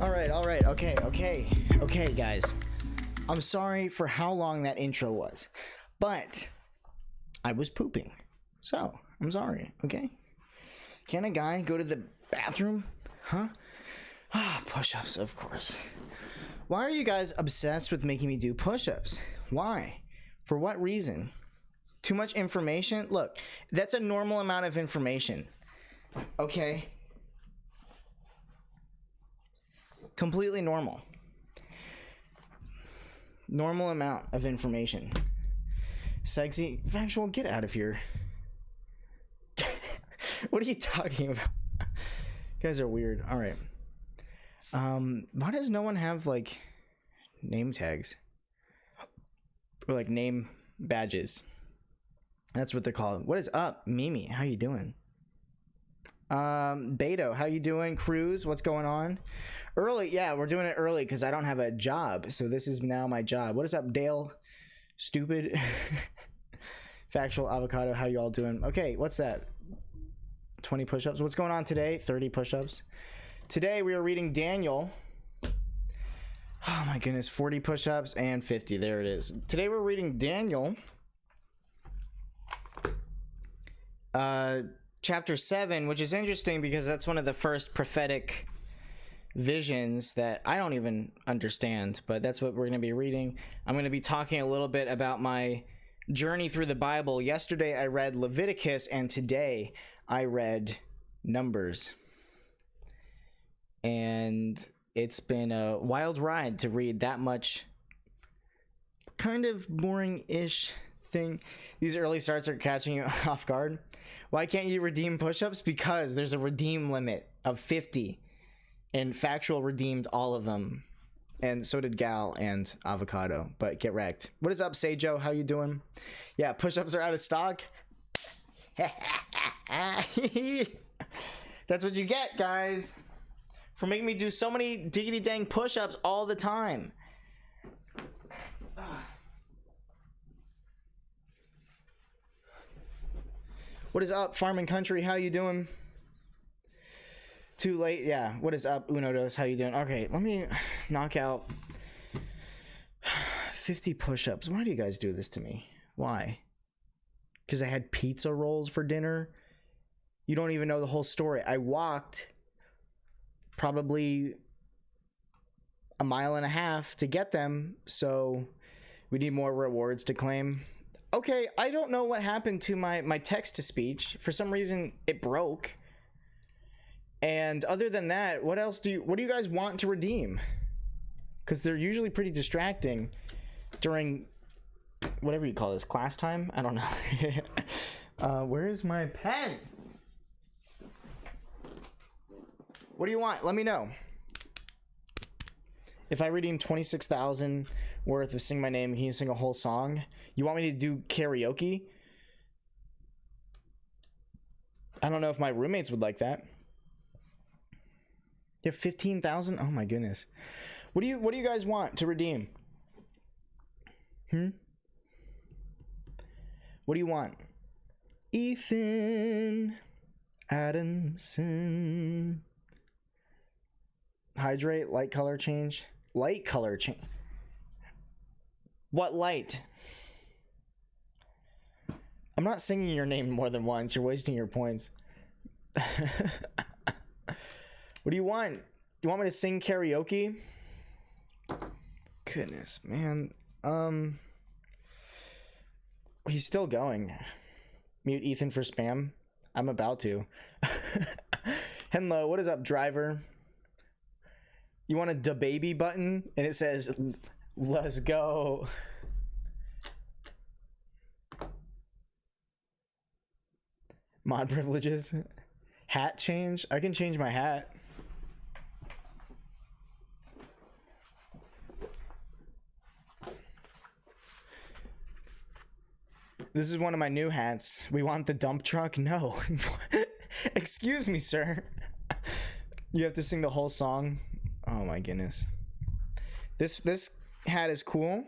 All right. Okay, guys. I'm sorry for how long that intro was, but I was pooping. So, I'm sorry, okay? Can a guy go to the bathroom? Huh? Push-ups, of course. Why are you guys obsessed with making me do push-ups? Why? For what reason? Too much information? Look, that's a normal amount of information. Okay? Completely normal. Normal amount of information. Sexy, factual, get out of here. What are you talking about? You guys are weird. All right. Why does no one have like name tags or like name badges? That's what they're called. What is up, Mimi? How you doing? Beto, how you doing? Cruz, what's going on? Early, yeah, we're doing it early because I don't have a job, so this is now my job. What is up, Dale? Stupid. Factual avocado, how you all doing? Okay, what's that? 20 push-ups. What's going on today? 30 push-ups. Today we are reading Daniel. Oh my goodness, 40 push-ups and 50. There it is. Today we're reading Daniel. Chapter 7, which is interesting because that's one of the first prophetic visions that I don't even understand, but that's what we're going to be reading. I'm going to be talking a little bit about my journey through the Bible. Yesterday I read Leviticus, and today I read Numbers. And it's been a wild ride to read that much kind of boring-ish thing. These early starts are catching you off guard. Why can't you redeem push-ups? Because there's a redeem limit of 50, and Factual redeemed all of them, and so did Gal and Avocado. But get wrecked. What is up, Seijo? How you doing? Yeah, push-ups are out of stock. That's what you get, guys, for making me do so many diggity dang push-ups all the time. What is up, Farming Country? How you doing? Too late? Yeah. What is up, Unodos? How you doing? Okay, let me knock out 50 push-ups. Why do you guys do this to me? Why? Because I had pizza rolls for dinner? You don't even know the whole story. I walked probably a mile and a half to get them, so we need more rewards to claim. Okay, I don't know what happened to my text-to-speech. For some reason, it broke. And other than that, what do you guys want to redeem? Because they're usually pretty distracting during whatever you call this, class time? I don't know. Where is my pen? What do you want? Let me know. If I redeem 26,000 worth of Sing My Name, can you sing a whole song? You want me to do karaoke? I don't know if my roommates would like that. You have 15,000? Oh my goodness. What do you guys want to redeem? What do you want? Ethan Adamson. Hydrate, light color change. Light color change. What light? I'm not singing your name more than once. You're wasting your points. What do you want? You want me to sing karaoke? Goodness, man. He's still going. Mute Ethan for spam. I'm about to. Hello, what is up, driver? You want a da baby button? And it says, let's go. Mod privileges. Hat change? I can change my hat. This is one of my new hats. We want the dump truck? No. Excuse me, sir. You have to sing the whole song? Oh my goodness. This hat is cool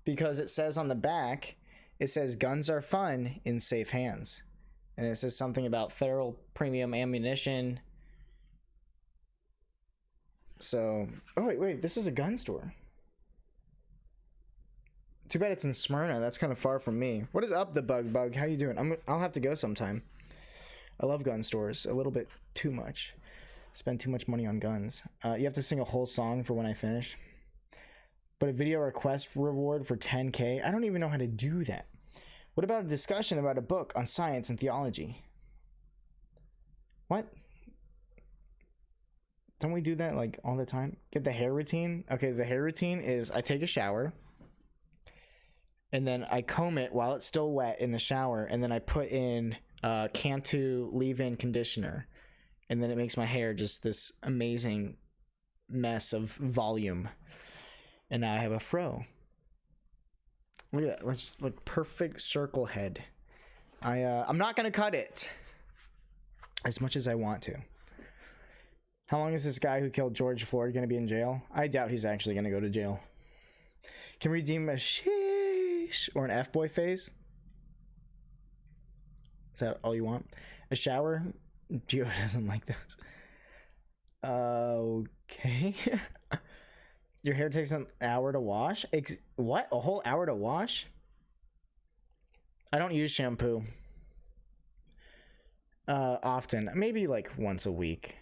because it says on the back, it says guns are fun in safe hands. And it says something about federal premium ammunition. So, oh wait, this is a gun store. Too bad it's in Smyrna. That's kind of far from me. What is up, the bug? How you doing? I'll have to go sometime. I love gun stores a little bit too much. Spend too much money on guns. You have to sing a whole song for when I finish. But a video request reward for 10K? I don't even know how to do that. What about a discussion about a book on science and theology? What? Don't we do that like all the time? Get the hair routine? Okay, the hair routine is I take a shower and then I comb it while it's still wet in the shower, and then I put in Cantu leave-in conditioner, and then it makes my hair just this amazing mess of volume, and now I have a fro. Look at that, let's like perfect circle head. I'm not gonna cut it as much as I want to. How long is this guy who killed George Floyd gonna be in jail? I doubt he's actually gonna go to jail. Can we redeem a sheesh or an F-boy face? Is that all you want? A shower? Gio doesn't like those. Okay. Your hair takes an hour to wash? What? A whole hour to wash? I don't use shampoo. Often. Maybe like once a week.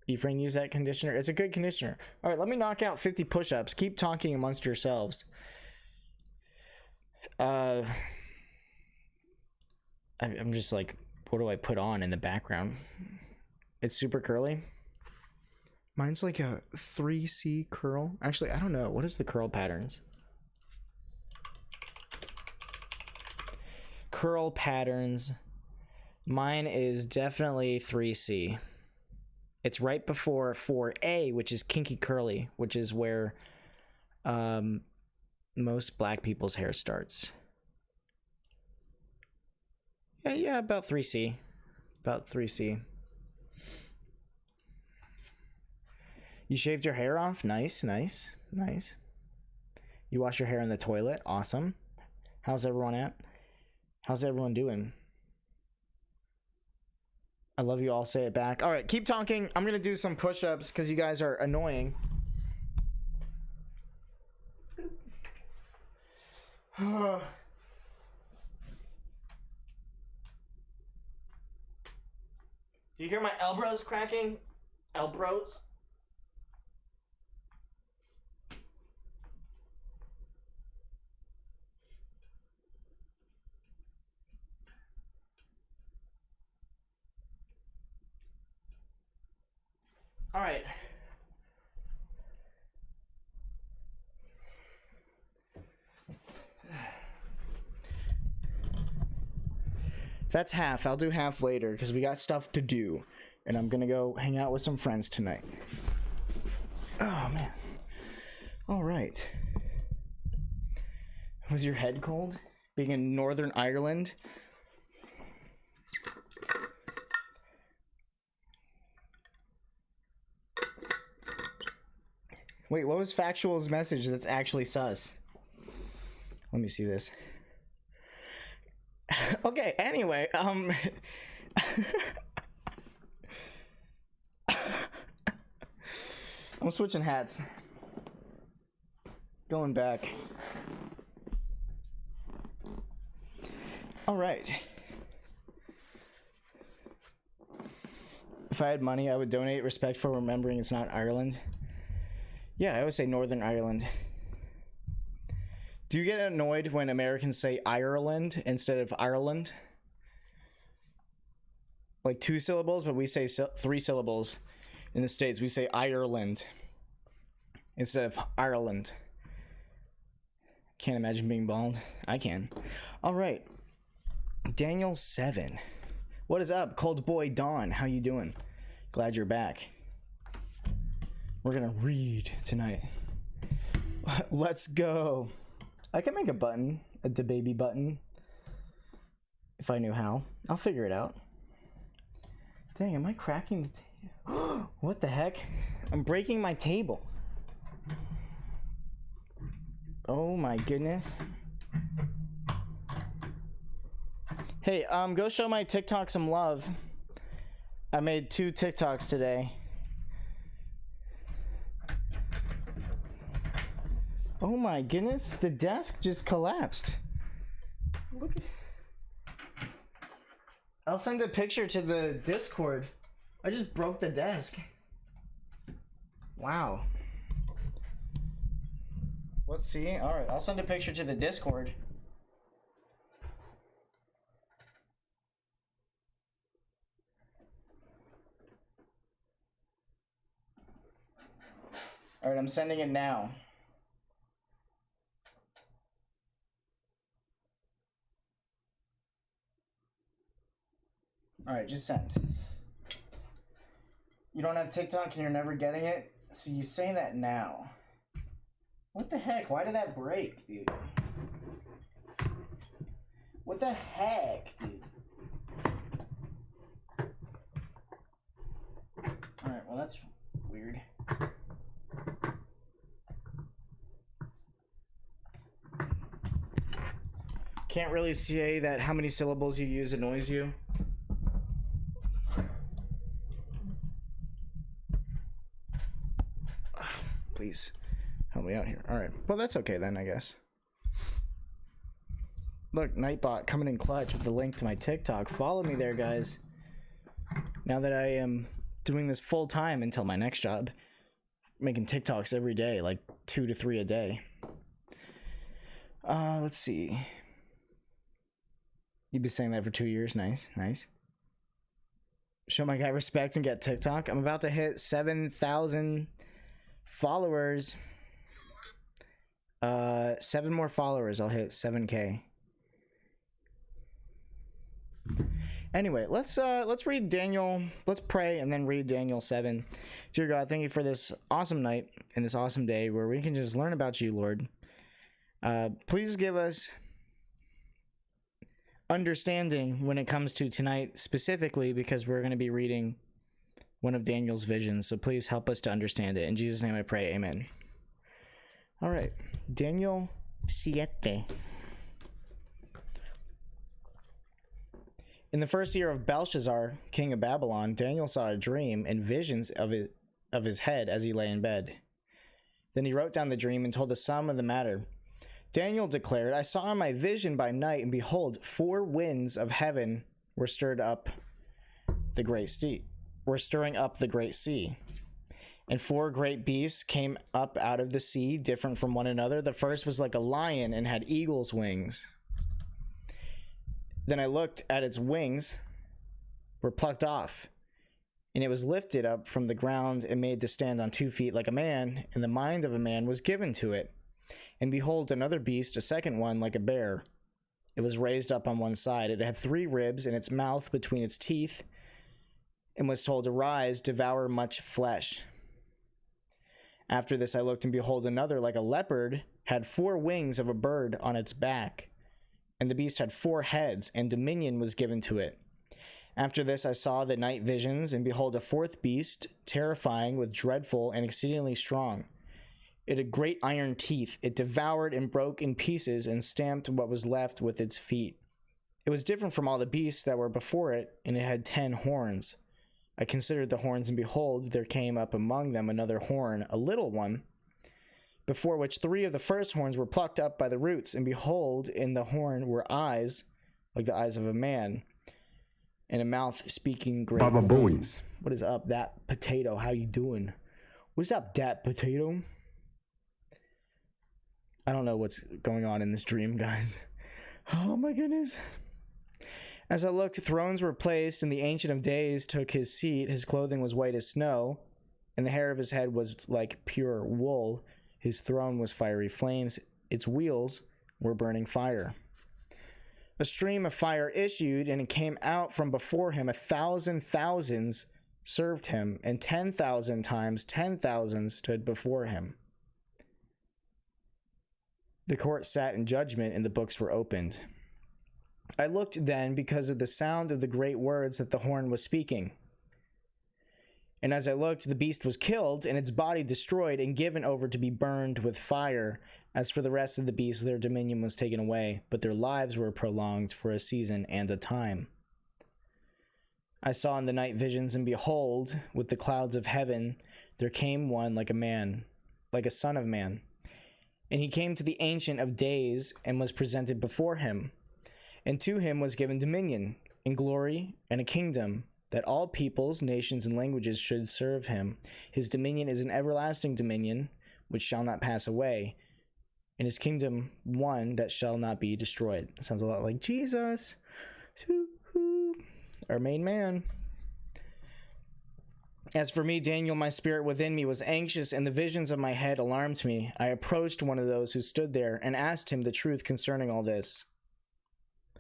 Ephraim, use that conditioner. It's a good conditioner. All right, let me knock out 50 push-ups. Keep talking amongst yourselves. I'm just like, what do I put on in the background? It's super curly. Mine's like a 3C curl. Actually, I don't know. What is the curl patterns? Curl patterns. Mine is definitely 3C. It's right before 4A, which is kinky curly, which is where most black people's hair starts. Yeah, about 3C. About 3C. You shaved your hair off? Nice. You wash your hair in the toilet? Awesome. How's everyone at? How's everyone doing? I love you all. Say it back. All right, keep talking. I'm going to do some push-ups because you guys are annoying. Do you hear my elbows cracking? Elbows? All right. That's half. I'll do half later because we got stuff to do. And I'm going to go hang out with some friends tonight. Oh, man. All right. Was your head cold? Being in Northern Ireland? Wait, what was Factual's message that's actually sus? Let me see this. Okay, anyway, I'm switching hats. Going back. All right. If I had money, I would donate. Respect for remembering it's not Ireland. Yeah, I would say Northern Ireland. Do you get annoyed when Americans say Ireland instead of Ireland? Like 2 syllables, but we say 3 syllables. In the States, we say Ireland instead of Ireland. Can't imagine being bald. I can. All right. Daniel 7. What is up, Cold Boy Dawn? How you doing? Glad you're back. We're gonna read tonight. Let's go. I can make a button, a DeBaby button, if I knew how. I'll figure it out. Dang, am I cracking the table? What the heck? I'm breaking my table. Oh my goodness. Hey, go show my TikTok some love. I made 2 TikToks today. Oh my goodness, the desk just collapsed. Look at... I'll send a picture to the Discord. I just broke the desk. Wow. Let's see. Alright, I'll send a picture to the Discord. Alright, I'm sending it now. Alright, just sent. You don't have TikTok and you're never getting it? So you say that now. What the heck? Why did that break, dude? What the heck, dude? Alright, well that's weird. Can't really say that how many syllables you use annoys you. Please help me out here. All right. Well, that's okay then, I guess. Look, Nightbot coming in clutch with the link to my TikTok. Follow me there, guys. Now that I am doing this full time until my next job, making TikToks every day, like 2 to 3 a day. Let's see. You've been saying that for 2 years. Nice, nice. Show my guy respect and get TikTok. I'm about to hit 7,000 followers. 7 more followers, I'll hit 7K. Anyway, let's read Daniel. Let's pray and then read Daniel 7. Dear God, thank you for this awesome night and this awesome day where we can just learn about you, Lord. Please give us understanding when it comes to tonight specifically, because we're going to be reading one of Daniel's visions, so please help us to understand it. In Jesus' name I pray, amen. All right, Daniel 7. In the first year of Belshazzar, king of Babylon, Daniel saw a dream and visions of his head as he lay in bed. Then he wrote down the dream and told the sum of the matter. Daniel declared, I saw in my vision by night, and behold, 4 winds of heaven were stirring up the great sea. And 4 great beasts came up out of the sea, different from one another. The first was like a lion and had eagle's wings. Then I looked at its wings were plucked off, and it was lifted up from the ground and made to stand on 2 feet like a man, and the mind of a man was given to it. And behold, another beast, a second one, like a bear. It was raised up on one side. It had 3 ribs in its mouth between its teeth, and was told to rise, devour much flesh. After this I looked, and behold, another, like a leopard, had 4 wings of a bird on its back. And the beast had 4 heads, and dominion was given to it. After this I saw the night visions, and behold, a 4th beast, terrifying with dreadful and exceedingly strong. It had great iron teeth. It devoured and broke in pieces and stamped what was left with its feet. It was different from all the beasts that were before it, and it had 10 horns. I considered the horns, and behold, there came up among them another horn, a little one, before which 3 of the first horns were plucked up by the roots. And behold, in the horn were eyes, like the eyes of a man, and a mouth speaking great things. What is up, that potato? How you doing? What's up, that potato? I don't know what's going on in this dream, guys. Oh my goodness. As I looked, thrones were placed, and the Ancient of Days took his seat. His clothing was white as snow, and the hair of his head was like pure wool. His throne was fiery flames. Its wheels were burning fire. A stream of fire issued, and it came out from before him. 1,000 thousands served him, and 10,000 times 10,000 stood before him. The court sat in judgment, and the books were opened. I looked then because of the sound of the great words that the horn was speaking. And as I looked, the beast was killed, and its body destroyed and given over to be burned with fire. As for the rest of the beasts, their dominion was taken away, but their lives were prolonged for a season and a time. I saw in the night visions, and behold, with the clouds of heaven, there came one like a man, like a son of man. And he came to the Ancient of Days and was presented before him. And to him was given dominion and glory and a kingdom, that all peoples, nations, and languages should serve him. His dominion is an everlasting dominion, which shall not pass away, and his kingdom one that shall not be destroyed. Sounds a lot like Jesus, our main man. As for me, Daniel, my spirit within me was anxious, and the visions of my head alarmed me. I approached one of those who stood there and asked him the truth concerning all this.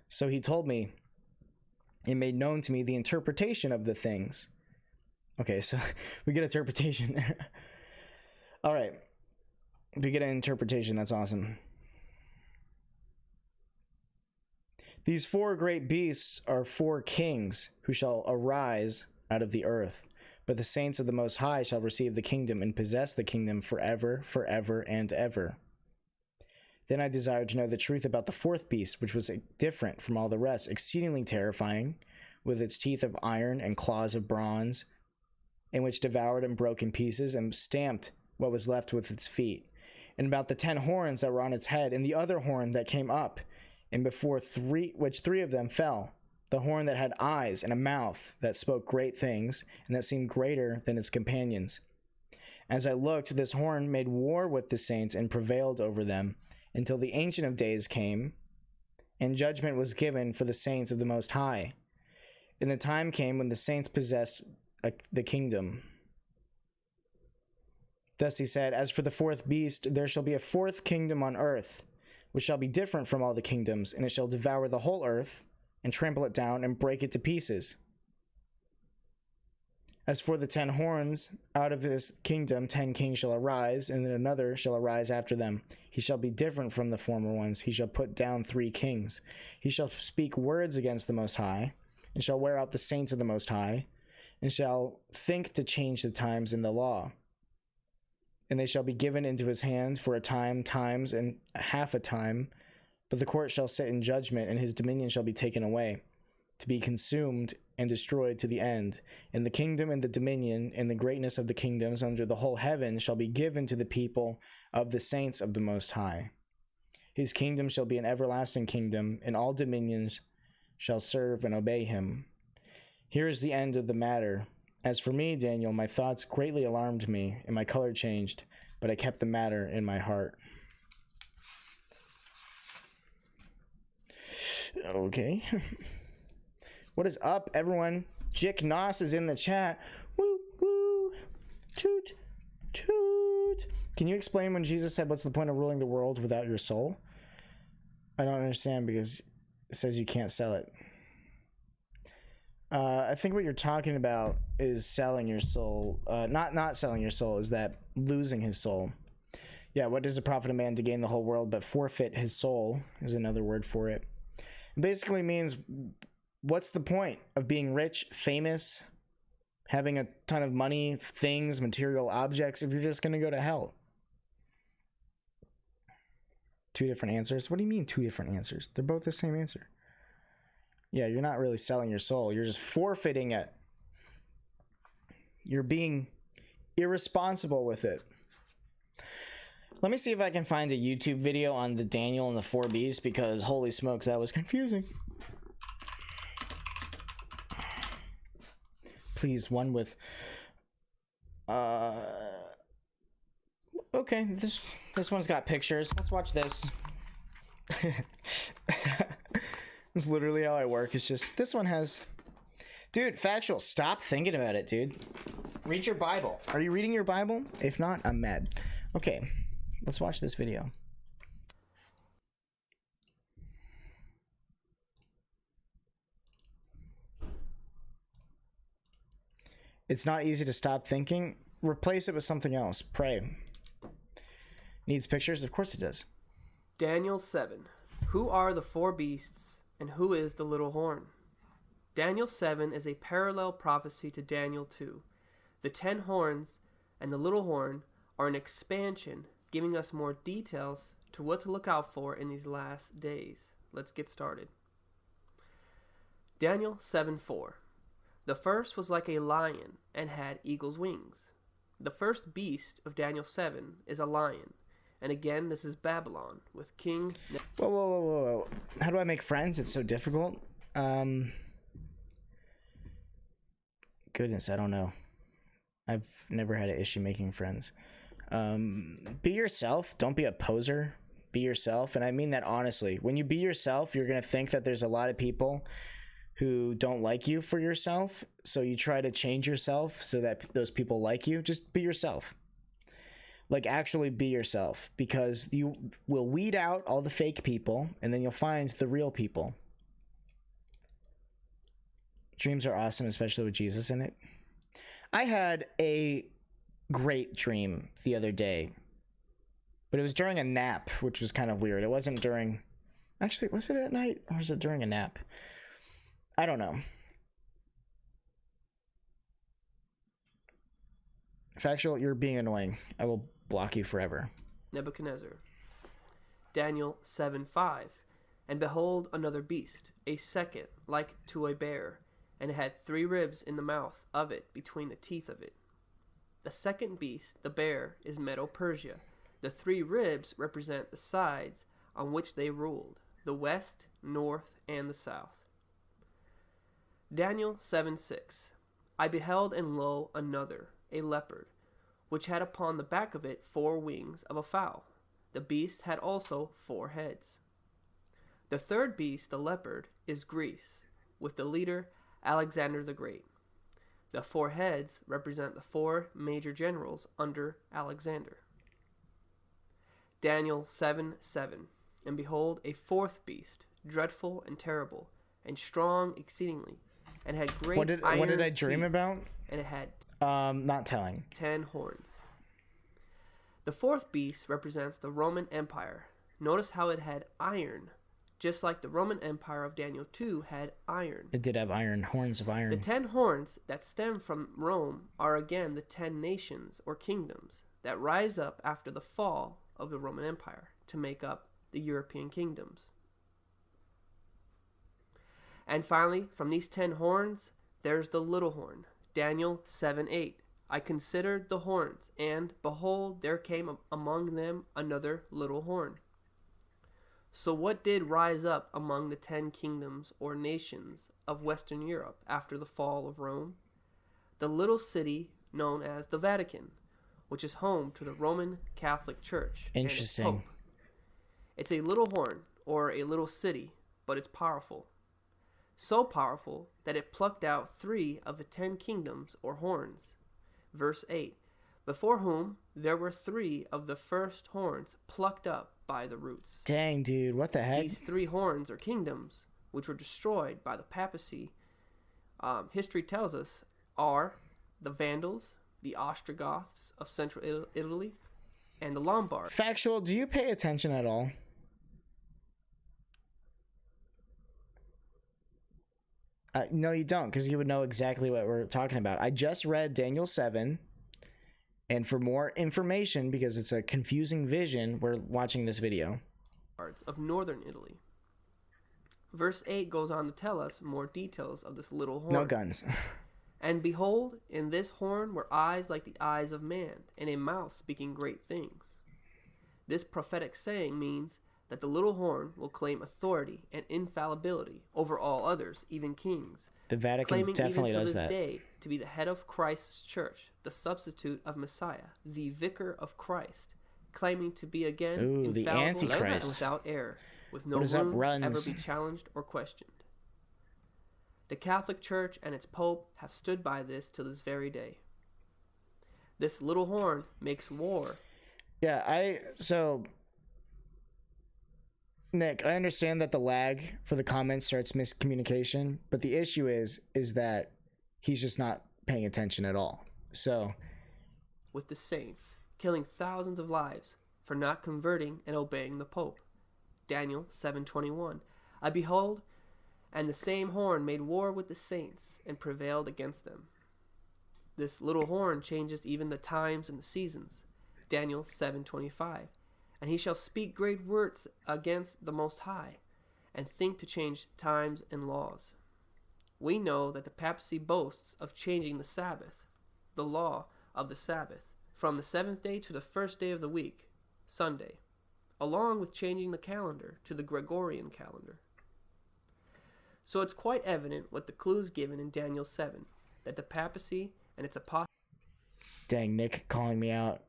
So he told me, and made known to me the interpretation of the things. Okay, so we get interpretation. All right. We get an interpretation. That's awesome. These 4 great beasts are 4 kings who shall arise out of the earth. But the saints of the Most High shall receive the kingdom and possess the kingdom forever, forever, and ever. Then I desired to know the truth about the 4th beast, which was different from all the rest, exceedingly terrifying, with its teeth of iron and claws of bronze, and which devoured and broke in pieces and stamped what was left with its feet. And about the 10 horns that were on its head, and the other horn that came up, and before 3 of them fell, the horn that had eyes and a mouth that spoke great things, and that seemed greater than its companions. As I looked, this horn made war with the saints and prevailed over them, until the Ancient of Days came, and judgment was given for the saints of the Most High. And the time came when the saints possessed the kingdom. Thus he said, as for the 4th beast, there shall be a 4th kingdom on earth, which shall be different from all the kingdoms, and it shall devour the whole earth, and trample it down, and break it to pieces. As for the 10 horns, out of this kingdom 10 kings shall arise, and then another shall arise after them. He shall be different from the former ones. He shall put down 3 kings. He shall speak words against the Most High, and shall wear out the saints of the Most High, and shall think to change the times in the law. And they shall be given into his hand for a time, times, and half a time. But the court shall sit in judgment, and his dominion shall be taken away, to be consumed and destroyed to the end. And the kingdom and the dominion and the greatness of the kingdoms under the whole heaven shall be given to the people of the saints of the Most High. His kingdom shall be an everlasting kingdom, and all dominions shall serve and obey him. Here is the end of the matter. As for me, Daniel, my thoughts greatly alarmed me, and my color changed, but I kept the matter in my heart. Okay. What is up, everyone? Jick Nos is in the chat. Woo, woo. Toot, toot. Can you explain when Jesus said, what's the point of ruling the world without your soul? I don't understand, because it says you can't sell it. I think what you're talking about is selling your soul. Not selling your soul, is that losing his soul. Yeah, what does it profit a man to gain the whole world but forfeit his soul? Is another word for it. It basically means, what's the point of being rich, famous, having a ton of money, things, material objects, if you're just going to go to hell? 2 different answers? What do you mean 2 different answers? They're both the same answer. Yeah, you're not really selling your soul. You're just forfeiting it. You're being irresponsible with it. Let me see if I can find a YouTube video on the Daniel and the 4 beasts, because holy smokes, that was confusing. Please, one with... Okay, this one's got pictures. Let's watch this. It's literally how I work. It's just, this one has... Dude, factual. Stop thinking about it, dude. Read your Bible. Are you reading your Bible? If not, I'm mad. Okay, let's watch this video. It's not easy to stop thinking. Replace it with something else. Pray. Needs pictures? Of course it does. Daniel 7. Who are the 4 beasts? And who is the little horn? Daniel 7 is a parallel prophecy to Daniel 2. The 10 horns and the little horn are an expansion, giving us more details to what to look out for in these last days. Let's get started. Daniel 7:4. The first was like a lion and had eagle's wings. The first beast of Daniel 7 is a lion, And again, this is Babylon with King. Whoa, whoa, whoa, whoa, whoa. How do I make friends? It's so difficult. Goodness, I don't know. I've never had an issue making friends. Be yourself. Don't be a poser. Be yourself. And I mean that honestly. When you be yourself, you're going to think that there's a lot of people who don't like you for yourself. So you try to change yourself so that those people like you. Just be yourself. Like, actually be yourself, because you will weed out all the fake people and then you'll find the real people. Dreams are awesome, especially with Jesus in it. I had a great dream the other day, but it was during a nap, which was kind of weird. It wasn't during... Actually, was it at night or was it during a nap? I don't know. Factual, you're being annoying. I will block you forever. Nebuchadnezzar. Daniel 7:5. And behold, another beast, a second, like to a bear, and it had 3 ribs in the mouth of it between the teeth of it. The second beast, the bear, is Medo-Persia. The 3 ribs represent the sides on which they ruled, the west, north, and the south. Daniel 7:6. I beheld, and lo, another, a leopard, which had upon the back of it 4 wings of a fowl. The beast had also 4 heads. The third beast, the leopard, is Greece, with the leader Alexander the Great. The 4 heads represent the 4 major generals under Alexander. Daniel 7:7. And behold, a 4th beast, dreadful and terrible, and strong exceedingly, and had great What did I dream teeth, about? and it had Not telling. 10 horns. The 4th beast represents the Roman Empire. Notice how it had iron, just like the Roman Empire of Daniel 2 had iron. It did have iron, horns of iron. The 10 horns that stem from Rome are again the 10 nations or kingdoms that rise up after the fall of the Roman Empire to make up the European kingdoms. And finally, from these 10 horns, there's the little horn. Daniel 7:8. I considered the horns, and behold, there came among them another little horn. So what did rise up among the 10 kingdoms or nations of Western Europe after the fall of Rome? The little city known as the Vatican, which is home to the Roman Catholic Church. Interesting. And its Pope. It's a little horn, or a little city, but it's powerful. So powerful that it plucked out 3 of the 10 kingdoms or horns. Verse 8. Before whom there were 3 of the first horns plucked up by the roots. Dang, dude, what the heck? These 3 horns or kingdoms, which were destroyed by the papacy, history tells us, are the Vandals, the Ostrogoths of central Italy, and the Lombards. Factual, do you pay attention at all? No, you don't, because you would know exactly what we're talking about. I just read Daniel 7, and for more information, because it's a confusing vision, we're watching this video. Of northern Italy. Verse 8 goes on to tell us more details of this little horn. No guns. And behold, in this horn were eyes like the eyes of man, and a mouth speaking great things. This prophetic saying means that the little horn will claim authority and infallibility over all others, even kings. The Vatican definitely does that. Claiming even to this day to be the head of Christ's church, the substitute of Messiah, the vicar of Christ, claiming to be again the infallible Antichrist. and without error, with no What is up, room runs? to ever be challenged or questioned. The Catholic Church and its Pope have stood by this till this very day. This little horn makes war. Yeah, Nick, I understand that the lag for the comments starts miscommunication, but the issue is that he's just not paying attention at all. So, with the saints, killing thousands of lives for not converting and obeying the Pope. Daniel 7:21. I behold, and the same horn made war with the saints and prevailed against them. This little horn changes even the times and the seasons. Daniel 7:25. And he shall speak great words against the Most High, and think to change times and laws. We know that the papacy boasts of changing the Sabbath, the law of the Sabbath, from the 7th day to the 1st day of the week, Sunday, along with changing the calendar to the Gregorian calendar. So it's quite evident what the clues given in Daniel 7, that the papacy and its apostate. Dang, Nick calling me out.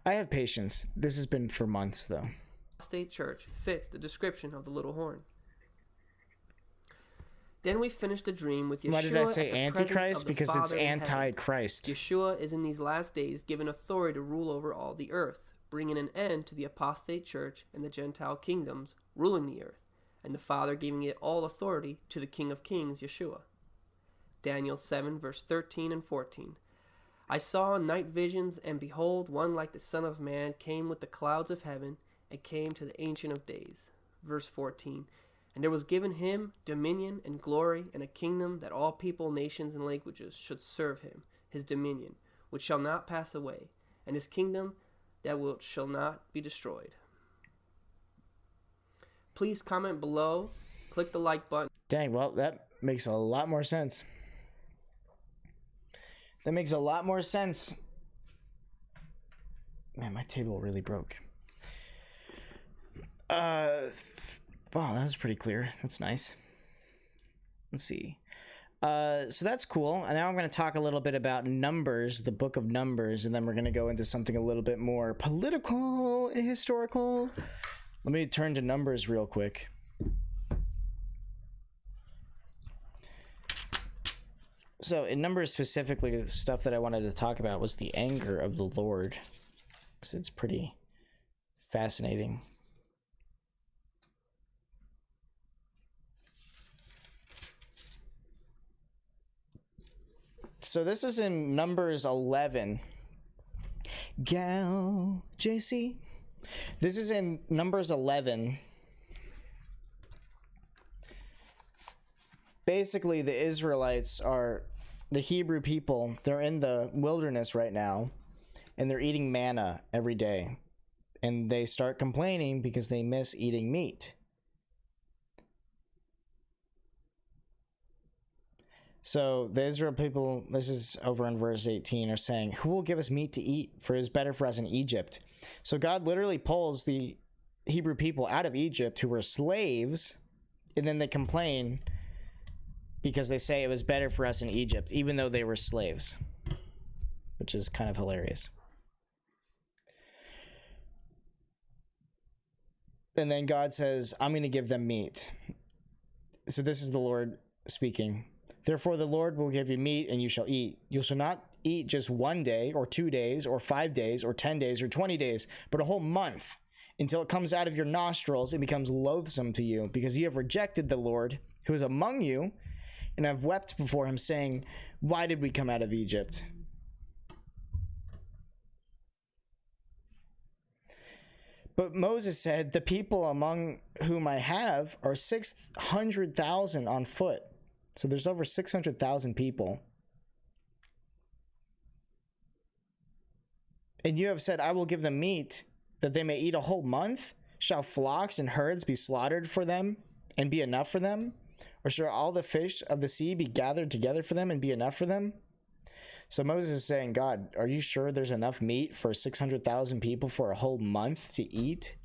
I have patience. This has been for months, though. State church fits the description of the little horn. Then we finish the dream with Yeshua. Why did I say Antichrist? Because it's anti-Christ. Yeshua is in these last days given authority to rule over all the earth, bringing an end to the apostate church and the Gentile kingdoms ruling the earth, and the Father giving it all authority to the King of Kings, Yeshua. Daniel 7, verse 13 and 14. I saw night visions, and behold, one like the Son of Man came with the clouds of heaven, and came to the Ancient of Days. Verse 14. And there was given him dominion and glory and a kingdom, that all people, nations, and languages should serve him. His dominion, which shall not pass away, and his kingdom that shall not be destroyed. Please comment below. Click the like button. Dang, well, that makes a lot more sense. That makes a lot more sense. Man, my table really broke. Wow, that was pretty clear. That's nice. Let's see. So that's cool. And now I'm going to talk a little bit about Numbers, the book of Numbers, and then we're going to go into something a little bit more political and historical. Let me turn to Numbers real quick. So in Numbers specifically, the stuff that I wanted to talk about was the anger of the Lord, because it's pretty fascinating. So this is in Numbers 11. Gal JC. This is in Numbers 11. Basically, the Israelites are the Hebrew people. They're in the wilderness right now, and they're eating manna every day. And they start complaining because they miss eating meat. So the Israel people, this is over in verse 18, are saying, who will give us meat to eat? For it is better for us in Egypt. So God literally pulls the Hebrew people out of Egypt who were slaves, and then they complain because they say it was better for us in Egypt, even though they were slaves, which is kind of hilarious. And then God says, I'm going to give them meat. So this is the Lord speaking. Therefore the Lord will give you meat, and you shall eat. You shall not eat just 1 day, or 2 days, or 5 days, or 10 days, or 20 days, but a whole month, until it comes out of your nostrils and becomes loathsome to you, because you have rejected the Lord, who is among you, and have wept before him, saying, why did we come out of Egypt? But Moses said, the people among whom I have are 600,000 on foot. So there's over 600,000 people. And you have said, I will give them meat, that they may eat a whole month? Shall flocks and herds be slaughtered for them, and be enough for them? Or shall all the fish of the sea be gathered together for them, and be enough for them? So Moses is saying, God, are you sure there's enough meat for 600,000 people for a whole month to eat?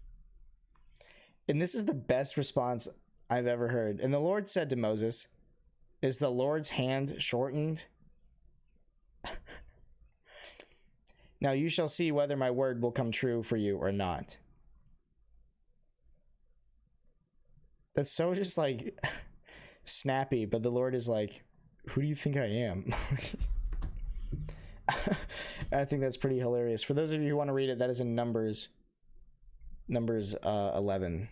And this is the best response I've ever heard. And the Lord said to Moses, is the Lord's hand shortened? Now you shall see whether my word will come true for you or not. That's so just like snappy, but the Lord is like, who do you think I am? I think that's pretty hilarious. For those of you who want to read it, that is in Numbers 11.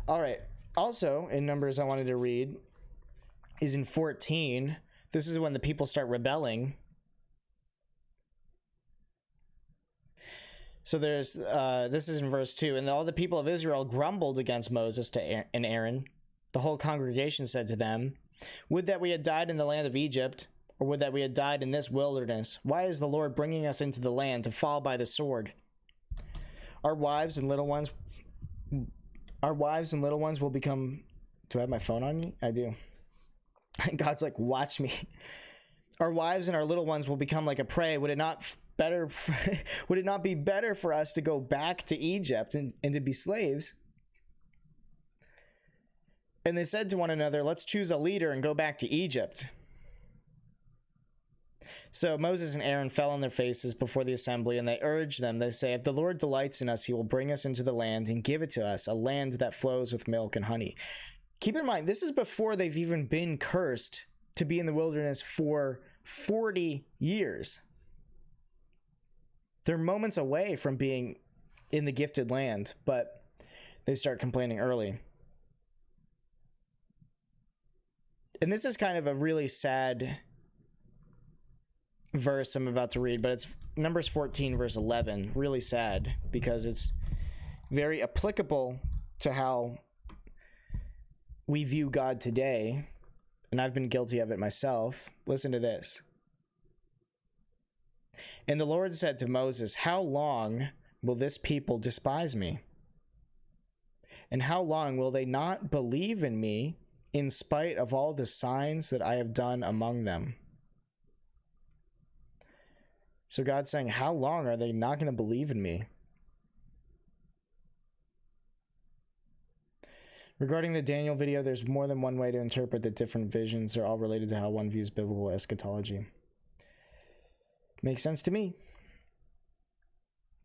All right. Also, in Numbers I wanted to read is in 14. This is when the people start rebelling. So there's this is in verse 2. And all the people of Israel grumbled against Moses and Aaron. The whole congregation said to them, would that we had died in the land of Egypt, or would that we had died in this wilderness? Why is the Lord bringing us into the land to fall by the sword? Our wives and little ones will become... Do I have my phone on me? I do. God's like, watch me. our wives and our little ones will become like a prey. Would it not would it not be better for us to go back to Egypt and to be slaves? And they said to one another, let's choose a leader and go back to Egypt. So Moses and Aaron fell on their faces before the assembly, and they urged them. They say, if the Lord delights in us, he will bring us into the land and give it to us, a land that flows with milk and honey. Keep in mind, this is before they've even been cursed to be in the wilderness for 40 years. They're moments away from being in the gifted land, but they start complaining early. And this is kind of a really sad verse I'm about to read, but it's Numbers 14 verse 11. Really sad because it's very applicable to how we view God today, and I've been guilty of it myself. Listen to this. And the Lord said to Moses, how long will this people despise me? And how long will they not believe in me in spite of all the signs that I have done among them? So God's saying, how long are they not going to believe in me? Regarding the Daniel video, there's more than one way to interpret the different visions. They're all related to how one views biblical eschatology. Makes sense to me.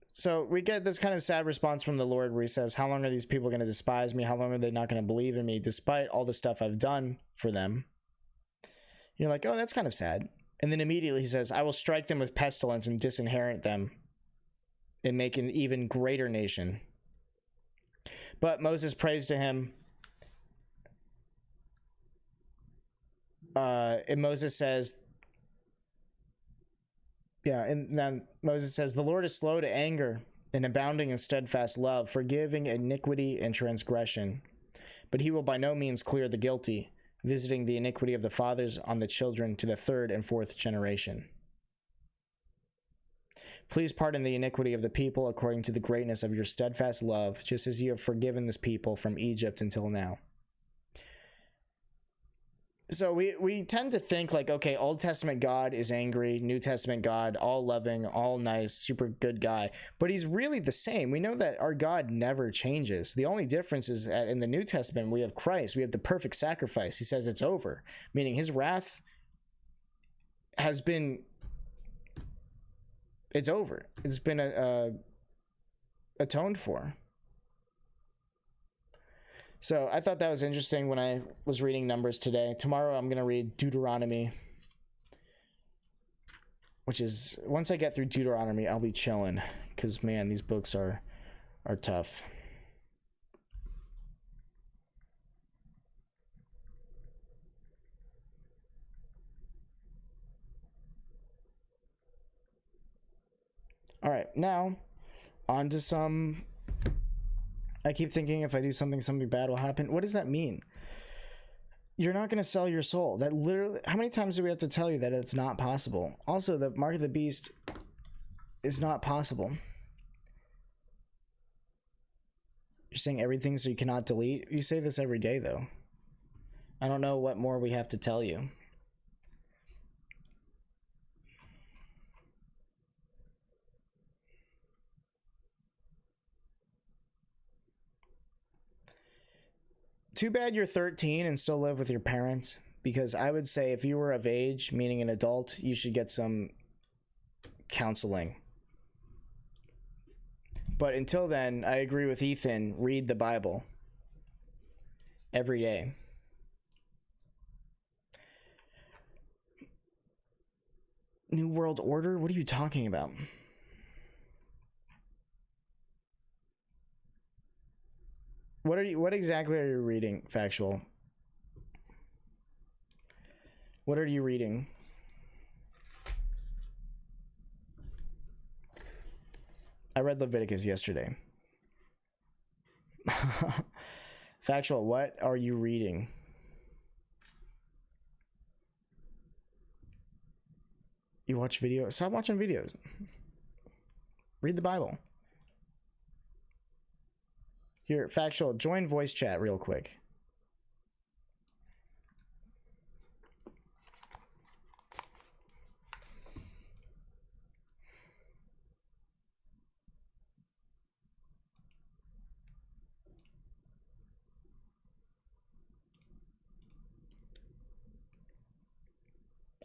So we get this kind of sad response from the Lord where he says, how long are these people going to despise me? How long are they not going to believe in me despite all the stuff I've done for them? You're like, oh, that's kind of sad. And then immediately he says, I will strike them with pestilence and disinherit them and make an even greater nation. But Moses prays to him. And Moses says, and then Moses says, the Lord is slow to anger and abounding in steadfast love, forgiving iniquity and transgression. But he will by no means clear the guilty, visiting the iniquity of the fathers on the children to the third and fourth generation. Please pardon the iniquity of the people according to the greatness of your steadfast love, just as you have forgiven this people from Egypt until now. So we tend to think like, okay, Old Testament God is angry, New Testament God, all loving, all nice, super good guy. But he's really the same. We know that our God never changes. The only difference is that in the New Testament, we have Christ. We have the perfect sacrifice. He says it's over, meaning his wrath has been, it's over. It's been atoned for. So I thought that was interesting when I was reading Numbers today. Tomorrow I'm going to read Deuteronomy, which is, once I get through Deuteronomy, I'll be chilling, because, man, these books are tough. All right, now on to some... I keep thinking if I do something bad will happen. What does that mean? You're not going to sell your soul. That literally, how many times do we have to tell you that it's not possible? Also, the mark of the beast is not possible. You're saying everything so you cannot delete? You say this every day, though. I don't know what more we have to tell you. Too bad you're 13 and still live with your parents, because I would say if you were of age, meaning an adult, you should get some counseling. But until then, I agree with Ethan, read the Bible every day. New World Order? What are you talking about? What exactly are you reading, Factual? What are you reading? I read Leviticus yesterday. Factual, what are you reading? You watch videos? Stop watching videos. Read the Bible. Here, Factual, join voice chat real quick.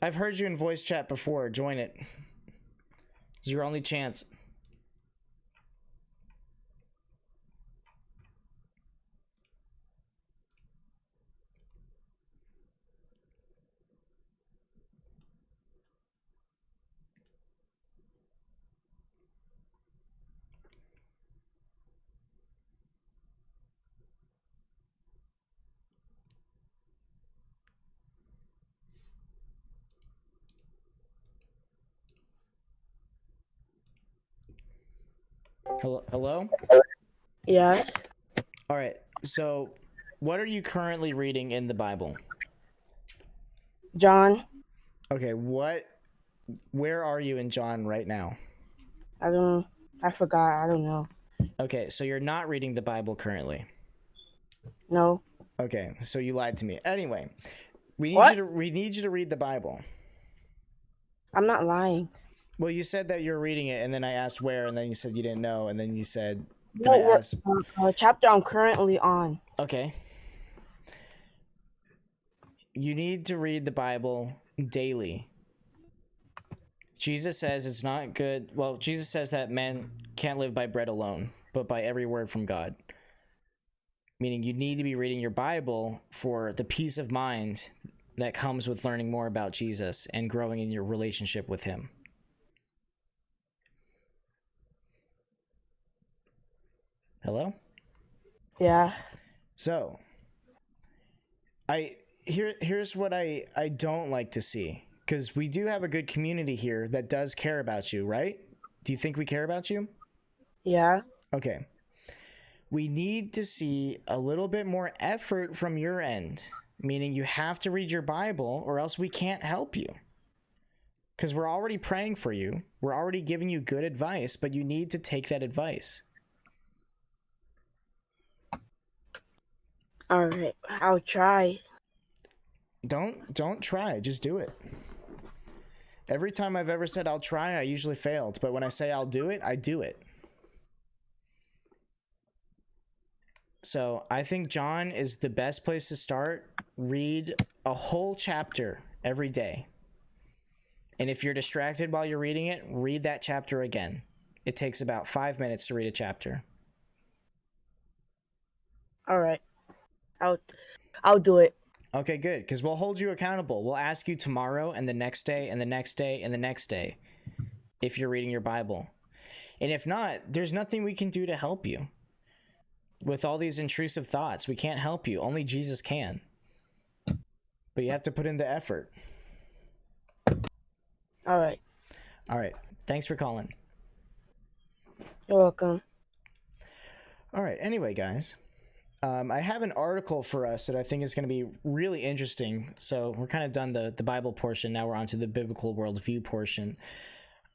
I've heard you in voice chat before. Join it. It's your only chance. Hello? Yes. All right. So, what are you currently reading in the Bible? John. Okay, where are you in John right now? I forgot. I don't know. Okay, so you're not reading the Bible currently. No. Okay, so you lied to me. Anyway, we What? need you to read the Bible. I'm not lying. Well, you said that you're reading it, and then I asked where, and then you said you didn't know, and then you said, then I What asked. chapter I'm currently on? Okay. You need to read the Bible daily. Jesus says it's not good. Well, Jesus says that man can't live by bread alone, but by every word from God. Meaning you need to be reading your Bible for the peace of mind that comes with learning more about Jesus and growing in your relationship with him. Hello? Yeah. So, here's what I don't like to see, because we do have a good community here that does care about you, right? Do you think we care about you? Yeah. Okay. We need to see a little bit more effort from your end, meaning you have to read your Bible or else we can't help you. Because we're already praying for you. We're already giving you good advice, but you need to take that advice. All right. I'll try. Don't try, just do it. Every time I've ever said I'll try, I usually failed, but when I say I'll do it, I do it. So I think John is the best place to start. Read a whole chapter every day. And if you're distracted while you're reading it, read that chapter again. It takes about 5 minutes to read a chapter. All right. I'll do it. Okay, good, because we'll hold you accountable. We'll ask you tomorrow and the next day and the next day and the next day if you're reading your Bible. And if not, there's nothing we can do to help you. With all these intrusive thoughts, we can't help you. Only Jesus can. But you have to put in the effort. All right. All right. Thanks for calling. You're welcome. All right. Anyway, guys, I have an article for us that I think is going to be really interesting. So we're kind of done the Bible portion. Now we're on to the biblical worldview portion.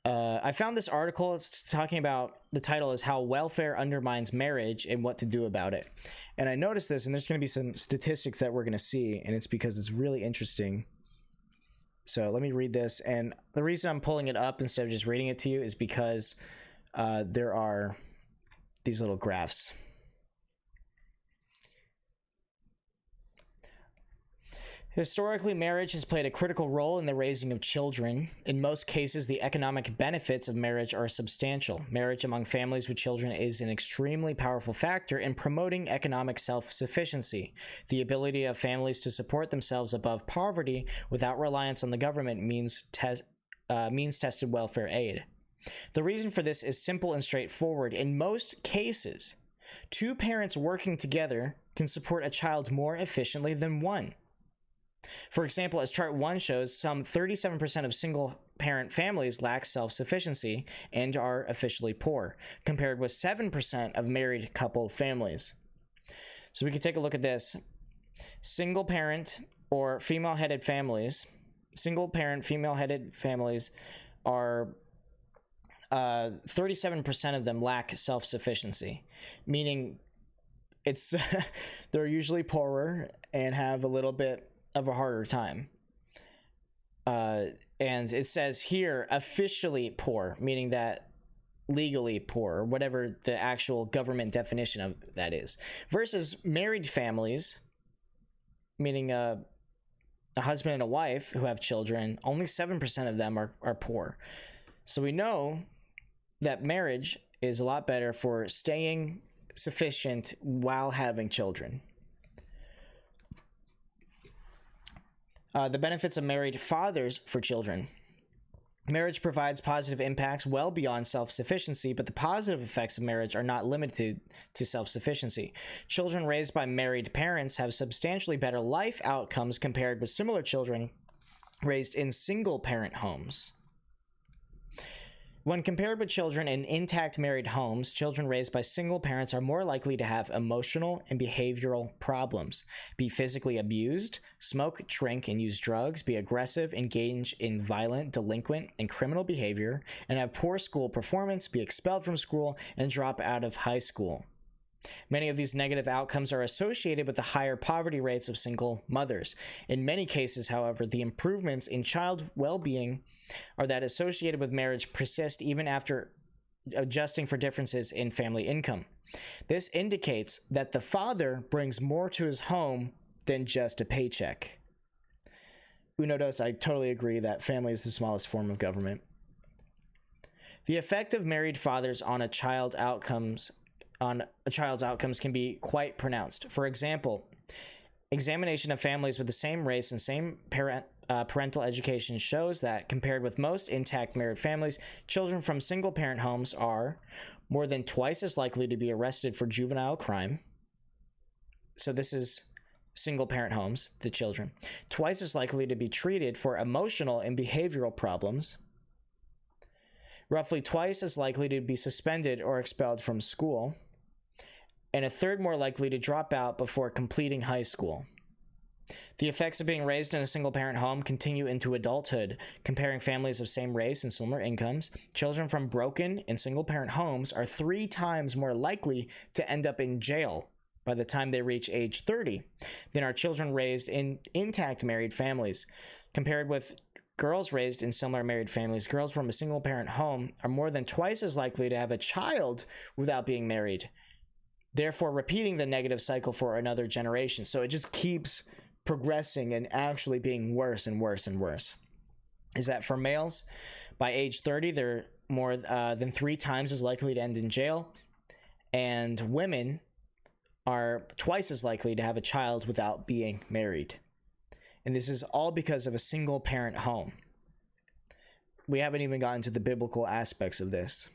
I found this article. It's talking about, the title is How Welfare Undermines Marriage and What to Do About It. And I noticed this, and there's going to be some statistics that we're going to see, and it's because it's really interesting. So let me read this. And the reason I'm pulling it up instead of just reading it to you is because there are these little graphs. Historically, marriage has played a critical role in the raising of children. In most cases, the economic benefits of marriage are substantial. Marriage among families with children is an extremely powerful factor in promoting economic self-sufficiency. The ability of families to support themselves above poverty without reliance on the government means tested welfare aid. The reason for this is simple and straightforward. In most cases, two parents working together can support a child more efficiently than one. For example, as chart 1 shows, some 37% of single-parent families lack self-sufficiency and are officially poor, compared with 7% of married couple families. So we can take a look at this. Single-parent or female-headed families, single-parent female-headed families are 37% of them lack self-sufficiency, meaning it's they're usually poorer and have a little bit of a harder time. And it says here officially poor, meaning that legally poor, or whatever the actual government definition of that is, versus married families, meaning a husband and a wife who have children, only 7% of them are poor. So we know that marriage is a lot better for staying sufficient while having children. The benefits of married fathers for children. Marriage provides positive impacts well beyond self-sufficiency, but the positive effects of marriage are not limited to self-sufficiency. Children raised by married parents have substantially better life outcomes compared with similar children raised in single-parent homes. When compared with children in intact married homes, children raised by single parents are more likely to have emotional and behavioral problems, be physically abused, smoke, drink, and use drugs, be aggressive, engage in violent, delinquent, and criminal behavior, and have poor school performance, be expelled from school, and drop out of high school. Many of these negative outcomes are associated with the higher poverty rates of single mothers. In many cases, however, the improvements in child well-being are that associated with marriage persist even after adjusting for differences in family income. This indicates that the father brings more to his home than just a paycheck. Uno dos, I totally agree that family is the smallest form of government. The effect of married fathers on a child's outcomes can be quite pronounced. For example, examination of families with the same race and same parental education shows that, compared with most intact married families, children from single-parent homes are more than twice as likely to be arrested for juvenile crime. So this is single-parent homes, the children. Twice as likely to be treated for emotional and behavioral problems. Roughly twice as likely to be suspended or expelled from school, and a third more likely to drop out before completing high school. The effects of being raised in a single-parent home continue into adulthood. Comparing families of same race and similar incomes, children from broken and single-parent homes are 3 times more likely to end up in jail by the time they reach age 30 than are children raised in intact married families. Compared with girls raised in similar married families, girls from a single-parent home are more than twice as likely to have a child without being married, therefore repeating the negative cycle for another generation. So it just keeps progressing and actually being worse and worse and worse. Is that for males, by age 30, they're more than 3 times as likely to end in jail, and women are twice as likely to have a child without being married. And this is all because of a single parent home. We haven't even gotten to the biblical aspects of this.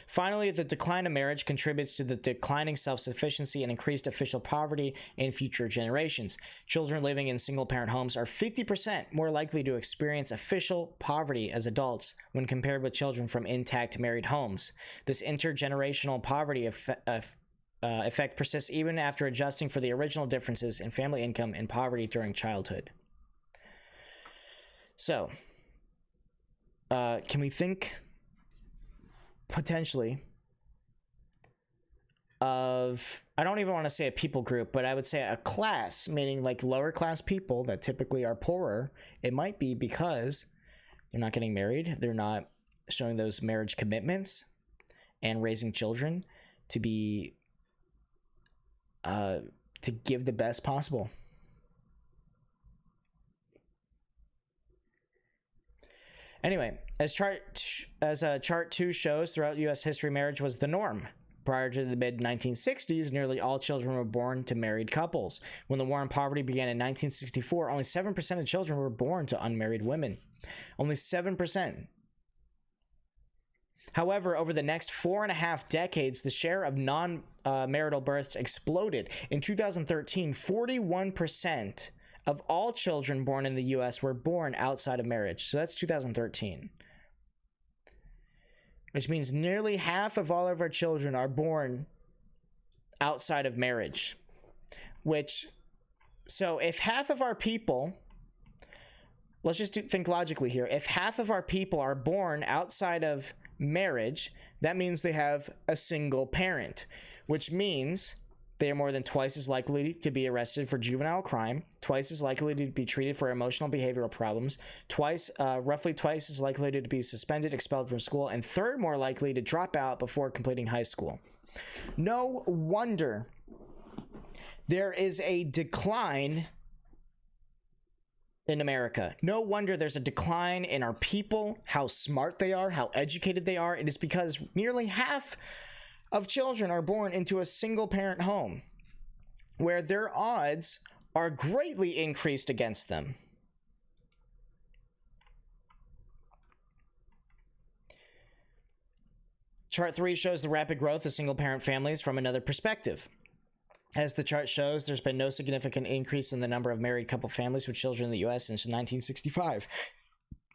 Finally, the decline of marriage contributes to the declining self-sufficiency and increased official poverty in future generations. Children living in single-parent homes are 50% more likely to experience official poverty as adults when compared with children from intact married homes. This intergenerational poverty effect persists even after adjusting for the original differences in family income and poverty during childhood. So, can we think potentially of, I don't even want to say a people group, but I would say a class, meaning like lower class people that typically are poorer? It might be because they're not getting married, they're not showing those marriage commitments and raising children to be to give the best possible. Anyway, as chart 2 shows, throughout U.S. history, marriage was the norm. Prior to the mid-1960s, nearly all children were born to married couples. When the war on poverty began in 1964, only 7% of children were born to unmarried women. Only 7%. However, over the next 4.5 decades, the share of non-marital births exploded. In 2013, 41% of all children born in the U.S. were born outside of marriage. So that's 2013. Which means nearly half of all of our children are born outside of marriage. So if half of our people, let's just think logically here. If half of our people are born outside of marriage, that means they have a single parent, which means they are more than twice as likely to be arrested for juvenile crime, twice as likely to be treated for emotional behavioral problems, roughly twice as likely to be suspended, expelled from school, and third more likely to drop out before completing high school. No wonder there is a decline in America. No wonder there's a decline in our people, how smart they are, how educated they are. It is because nearly half of children are born into a single parent home, where their odds are greatly increased against them. Chart 3 shows the rapid growth of single-parent families from another perspective. As the chart shows, there's been no significant increase in the number of married couple families with children in the U.S. since 1965.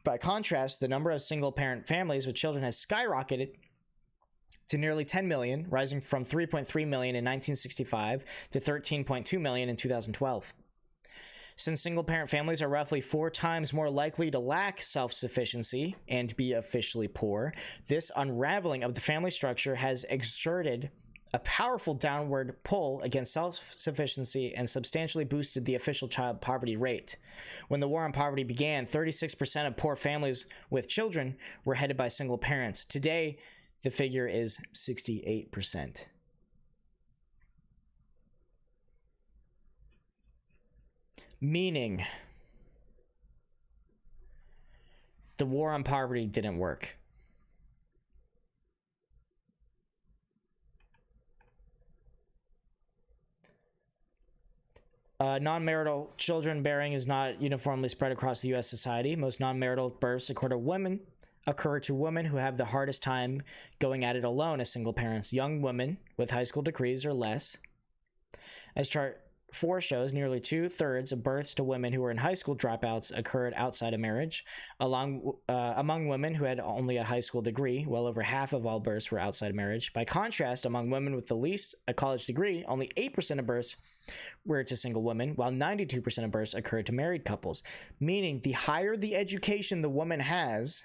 By contrast, the number of single-parent families with children has skyrocketed to nearly 10 million, rising from 3.3 million in 1965 to 13.2 million in 2012. Since single-parent families are roughly 4 times more likely to lack self-sufficiency and be officially poor, this unraveling of the family structure has exerted a powerful downward pull against self-sufficiency and substantially boosted the official child poverty rate. When the war on poverty began, 36% of poor families with children were headed by single parents. Today, the figure is 68%. Meaning, the war on poverty didn't work. Non-marital children bearing is not uniformly spread across the U.S. society. Most non-marital births occur to women who have the hardest time going at it alone as single parents. Young women with high school degrees or less. As chart 4 shows, nearly 2/3 of births to women who were in high school dropouts occurred outside of marriage. Among women who had only a high school degree, well over half of all births were outside of marriage. By contrast, among women with the least a college degree, only 8% of births were to single women, while 92% of births occurred to married couples. Meaning, the higher the education the woman has,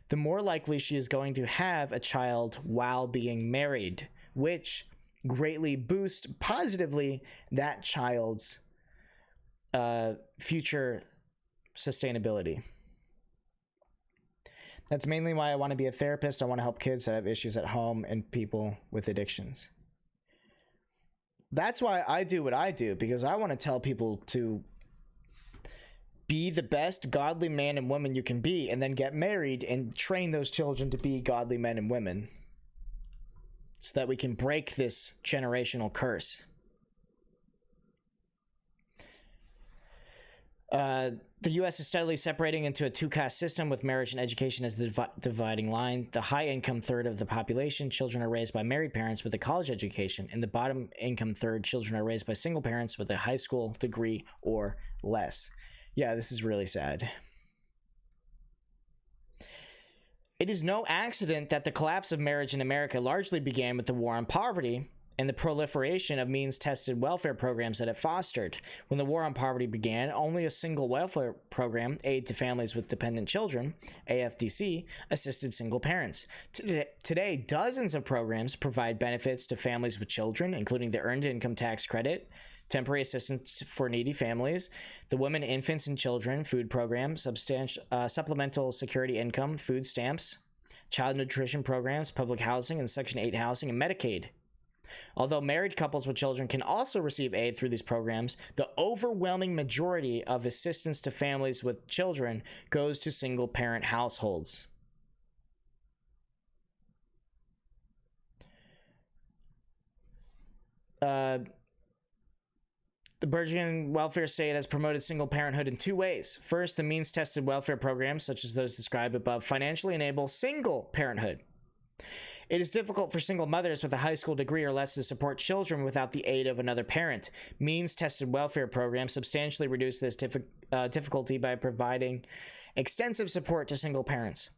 the more likely she is going to have a child while being married, which greatly boosts positively that child's future sustainability. That's mainly why I want to be a therapist. I want to help kids that have issues at home and people with addictions. That's why I do what I do, because I want to tell people to be the best godly man and woman you can be, and then get married and train those children to be godly men and women, so that we can break this generational curse. The U.S. is steadily separating into a two-caste system, with marriage and education as the dividing line. The high-income third of the population, children are raised by married parents with a college education. In the bottom-income third, children are raised by single parents with a high school degree or less. Yeah, this is really sad. It is no accident that the collapse of marriage in America largely began with the war on poverty and the proliferation of means-tested welfare programs that it fostered. When the war on poverty began, only a single welfare program, Aid to Families with Dependent Children, AFDC, assisted single parents. Today, dozens of programs provide benefits to families with children, including the Earned Income Tax Credit, temporary assistance for needy families, the Women, Infants, and Children Food Program, Supplemental Security Income, food stamps, child nutrition programs, public housing, and Section 8 housing, and Medicaid. Although married couples with children can also receive aid through these programs, the overwhelming majority of assistance to families with children goes to single-parent households. The burgeoning welfare state has promoted single parenthood in two ways. First, the means-tested welfare programs, such as those described above, financially enable single parenthood. It is difficult for single mothers with a high school degree or less to support children without the aid of another parent. Means-tested welfare programs substantially reduce this difficulty by providing extensive support to single parents.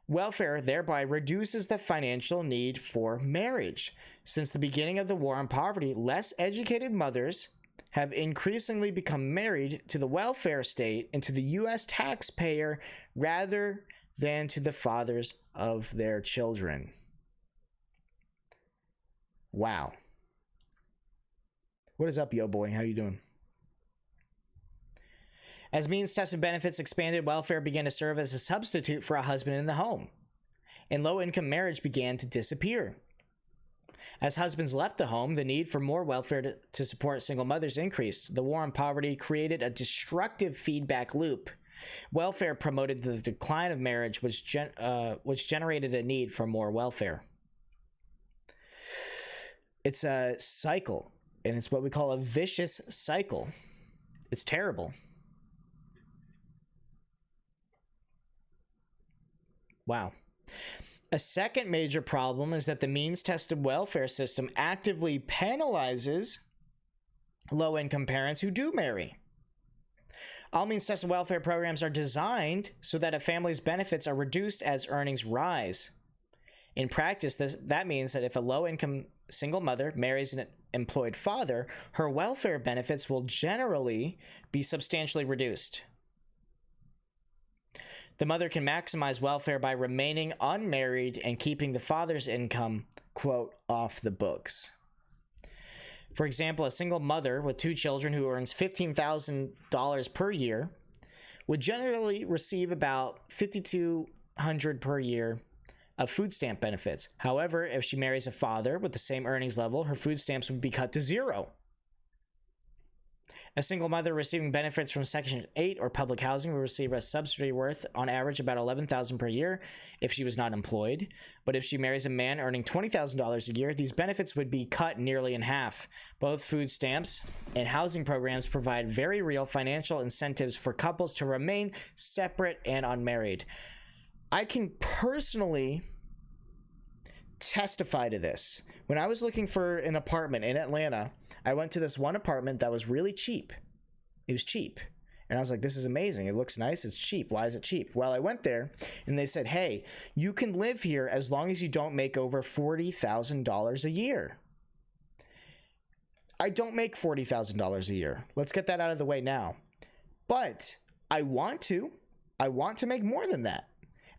Welfare thereby reduces the financial need for marriage. Since the beginning of the war on poverty, less educated mothers have increasingly become married to the welfare state and to the U.S. taxpayer rather than to the fathers of their children. Wow. What is up, yo boy? How you doing? As means-tested benefits expanded, welfare began to serve as a substitute for a husband in the home, and low-income marriage began to disappear. As husbands left the home, the need for more welfare to support single mothers increased. The war on poverty created a destructive feedback loop. Welfare promoted the decline of marriage, which generated a need for more welfare. It's a cycle, and it's what we call a vicious cycle. It's terrible. Wow. A second major problem is that the means-tested welfare system actively penalizes low-income parents who do marry. All means-tested welfare programs are designed so that a family's benefits are reduced as earnings rise. In practice, that means that if a low-income single mother marries an employed father, her welfare benefits will generally be substantially reduced. The mother can maximize welfare by remaining unmarried and keeping the father's income, quote, off the books. For example, a single mother with 2 children who earns $15,000 per year would generally receive about $5,200 per year of food stamp benefits. However, if she marries a father with the same earnings level, her food stamps would be cut to 0. A single mother receiving benefits from Section 8 or public housing will receive a subsidy worth, on average, about $11,000 per year if she was not employed. But if she marries a man earning $20,000 a year, these benefits would be cut nearly in half. Both food stamps and housing programs provide very real financial incentives for couples to remain separate and unmarried. I can personally testify to this. When I was looking for an apartment in Atlanta, I went to this one apartment that was really cheap. It was cheap. And I was like, this is amazing. It looks nice. It's cheap. Why is it cheap? Well, I went there and they said, hey, you can live here as long as you don't make over $40,000 a year. I don't make $40,000 a year. Let's get that out of the way now. But I want to make more than that.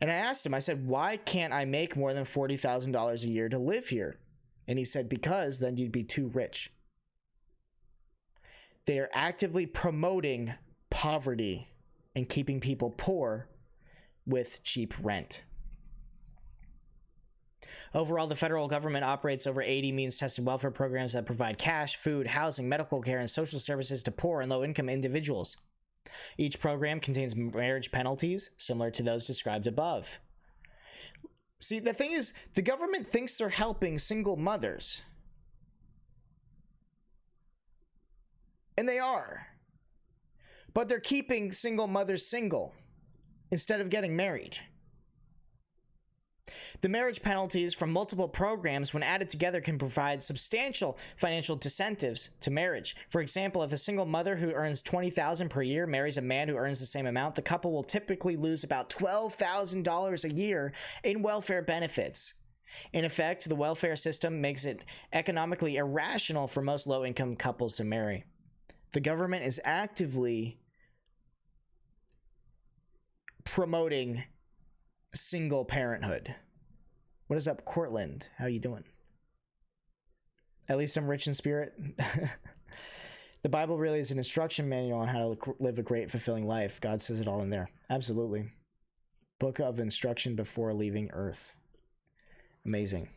And I asked him, I said, why can't I make more than $40,000 a year to live here? And he said, because then you'd be too rich. They are actively promoting poverty and keeping people poor with cheap rent. Overall, the federal government operates over 80 means-tested welfare programs that provide cash, food, housing, medical care, and social services to poor and low-income individuals. Each program contains marriage penalties similar to those described above. See, the thing is, the government thinks they're helping single mothers. And they are. But they're keeping single mothers single instead of getting married. The marriage penalties from multiple programs, when added together, can provide substantial financial disincentives to marriage. For example, if a single mother who earns $20,000 per year marries a man who earns the same amount, the couple will typically lose about $12,000 a year in welfare benefits. In effect, the welfare system makes it economically irrational for most low-income couples to marry. The government is actively promoting single parenthood. What is up, Cortland? How you doing? At least I'm rich in spirit. The Bible really is an instruction manual on how to live a great, fulfilling life. God says it all in there. Absolutely. Book of instruction before leaving Earth. Amazing.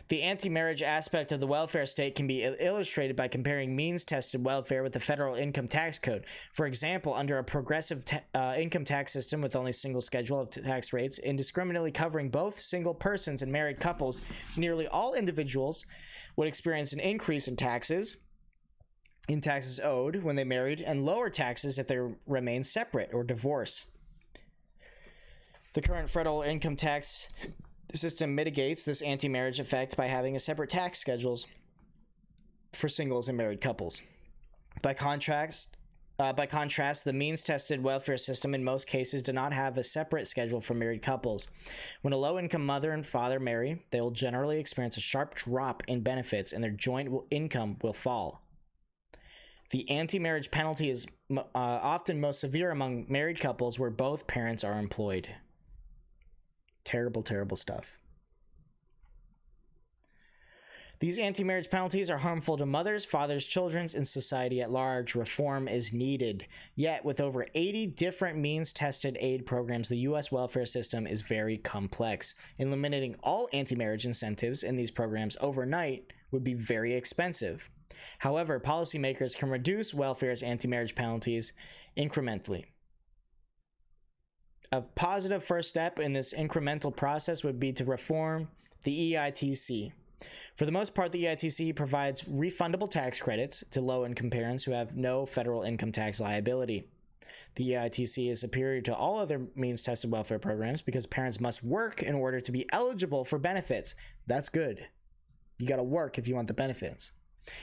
The anti-marriage aspect of the welfare state can be illustrated by comparing means-tested welfare with the federal income tax code. For example, under a progressive income tax system with only a single schedule of tax rates, indiscriminately covering both single persons and married couples, nearly all individuals would experience an increase in taxes owed when they married, and lower taxes if they remain separate or divorce. The current federal income tax system mitigates this anti-marriage effect by having a separate tax schedules for singles and married couples. By contrast, the means-tested welfare system in most cases do not have a separate schedule for married couples. When a low-income mother and father marry, they will generally experience a sharp drop in benefits and their joint income will fall. The anti-marriage penalty is often most severe among married couples where both parents are employed. Terrible, terrible stuff. These anti-marriage penalties are harmful to mothers, fathers, children, and society at large. Reform is needed. Yet, with over 80 different means-tested aid programs, the U.S. welfare system is very complex. Eliminating all anti-marriage incentives in these programs overnight would be very expensive. However, policymakers can reduce welfare's anti-marriage penalties incrementally. A positive first step in this incremental process would be to reform the EITC. For the most part, the EITC provides refundable tax credits to low-income parents who have no federal income tax liability. The EITC is superior to all other means-tested welfare programs because parents must work in order to be eligible for benefits. That's good. You gotta work if you want the benefits.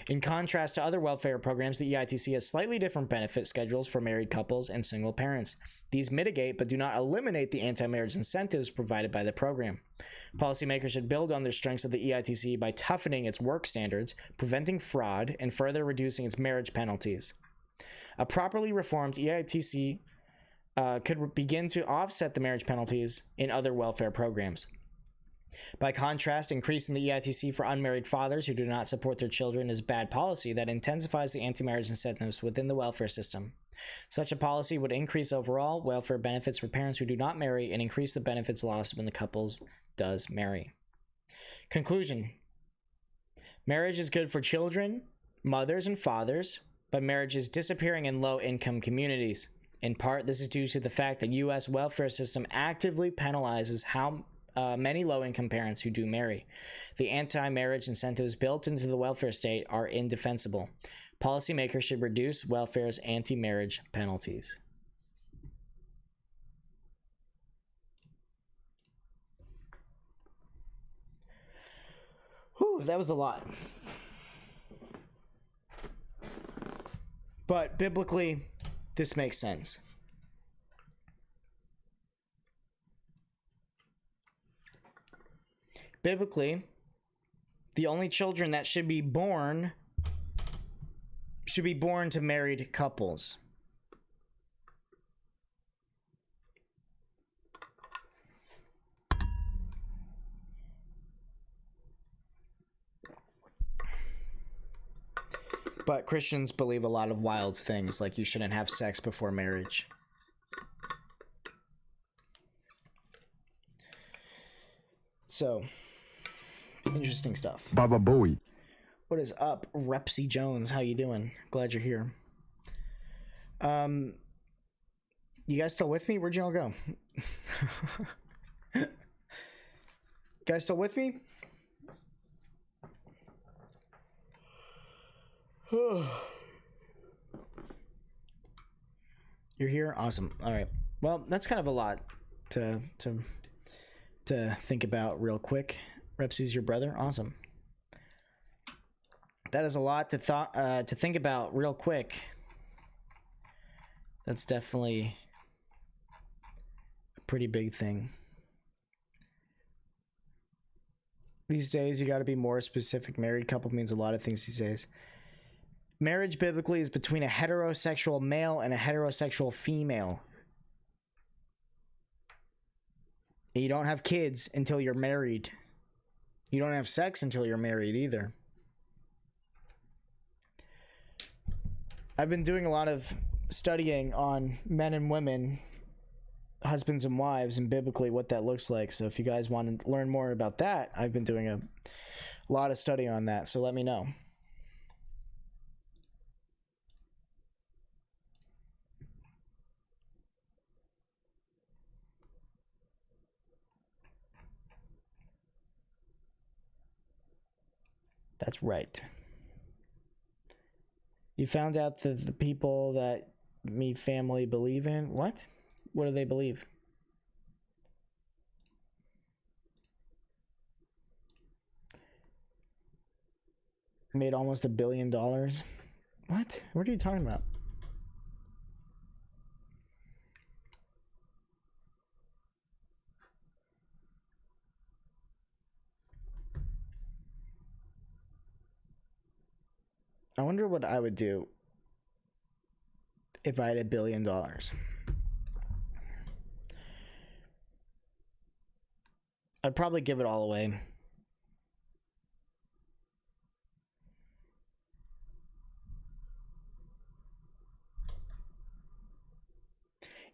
In contrast to other welfare programs, the EITC has slightly different benefit schedules for married couples and single parents. These mitigate but do not eliminate the anti-marriage incentives provided by the program. Policymakers should build on their strengths of the EITC by toughening its work standards, preventing fraud, and further reducing its marriage penalties. A properly reformed EITC could begin to offset the marriage penalties in other welfare programs. By contrast, increasing the EITC for unmarried fathers who do not support their children is bad policy that intensifies the anti-marriage incentives within the welfare system. Such a policy would increase overall welfare benefits for parents who do not marry and increase the benefits lost when the couple does marry. Conclusion. Marriage is good for children, mothers, and fathers, but marriage is disappearing in low-income communities. In part, this is due to the fact that U.S. welfare system actively penalizes many low-income parents who do marry. The anti-marriage incentives built into the welfare state are indefensible. Policymakers should reduce welfare's anti-marriage penalties. Whew, that was a lot. But biblically, this makes sense. Biblically, the only children that should be born to married couples. But Christians believe a lot of wild things, like you shouldn't have sex before marriage. So, interesting stuff. Baba Bowie. What is up, Repsy Jones? How you doing? Glad you're here. You guys still with me? Where'd y'all go? Guys still with me? You're here? Awesome. All right. Well, that's kind of a lot to think about real quick. Repsy's your brother? Awesome. That is a lot to think about real quick. That's definitely a pretty big thing. These days, you got to be more specific. Married couple means a lot of things these days. Marriage biblically is between a heterosexual male and a heterosexual female. You don't have kids until you're married. You don't have sex until you're married either. I've been doing a lot of studying on men and women, husbands and wives, and biblically what that looks like. So if you guys want to learn more about that, I've been doing a lot of study on that. So let me know. That's right. You found out that the people that me family believe in, what? What do they believe? Made almost $1 billion. What? What are you talking about? I wonder what I would do if I had $1 billion. I'd probably give it all away.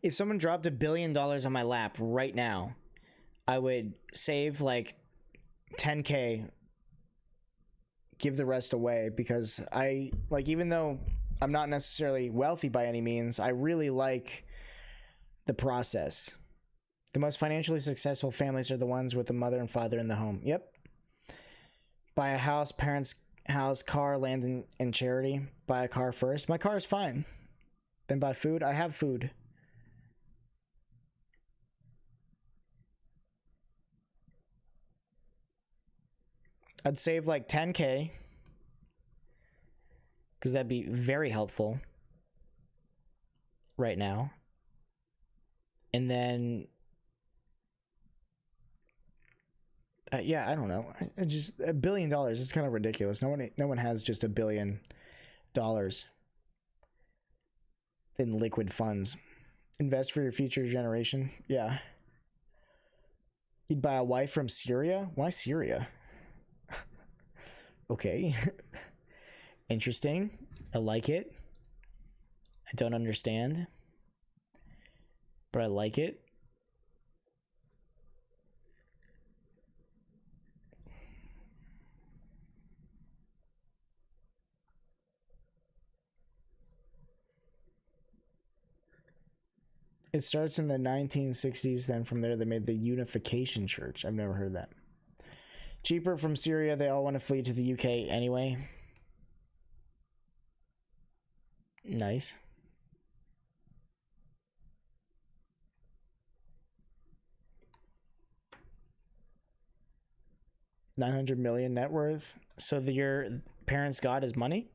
If someone dropped $1 billion on my lap right now, I would save like 10K, give the rest away, because I like, even though I'm not necessarily wealthy by any means, I really like the process. The most financially successful families are the ones with a mother and father in the home. Yep. Buy a house, parents' house, car, land, and charity. Buy a car first. My car is fine. Then buy food. I have food. I'd save like 10K, because that'd be very helpful right now. And then yeah, I don't know. Just $1 billion is kind of ridiculous. No one has just $1 billion in liquid funds. Invest for your future generation. Yeah. You'd buy a wife from Syria? Why Syria? Okay. Interesting. I like it. I don't understand, but I like it. It starts in the 1960s. Then from there, they made the Unification Church. I've never heard that. Cheaper from Syria. They all want to flee to the UK anyway. Nice. $900 million net worth. So your parents' god is money?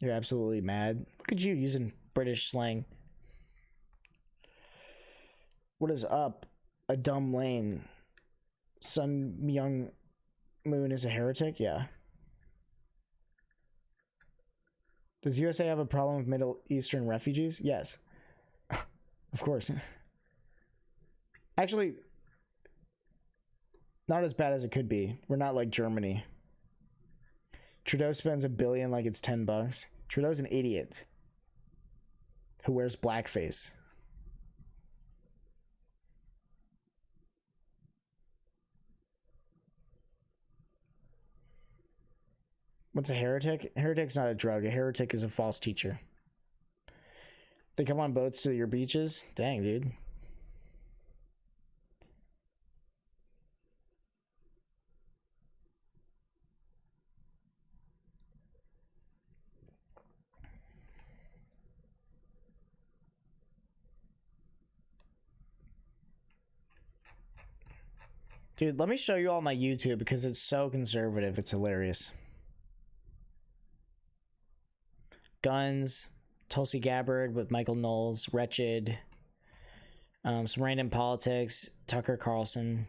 You're absolutely mad. Look at you using British slang. What is up? A dumb lane. Sun Myung Moon is a heretic? Yeah. Does USA have a problem with Middle Eastern refugees? Yes. Of course. Actually, not as bad as it could be. We're not like Germany. Trudeau spends $1 billion like it's $10. Trudeau's an idiot who wears blackface. What's a heretic? Heretic's not a drug. A heretic is a false teacher. They come on boats to your beaches? Dang, dude. Dude, let me show you all my YouTube because it's so conservative. It's hilarious. Guns, Tulsi Gabbard with Michael Knowles, Wretched, some random politics, Tucker Carlson.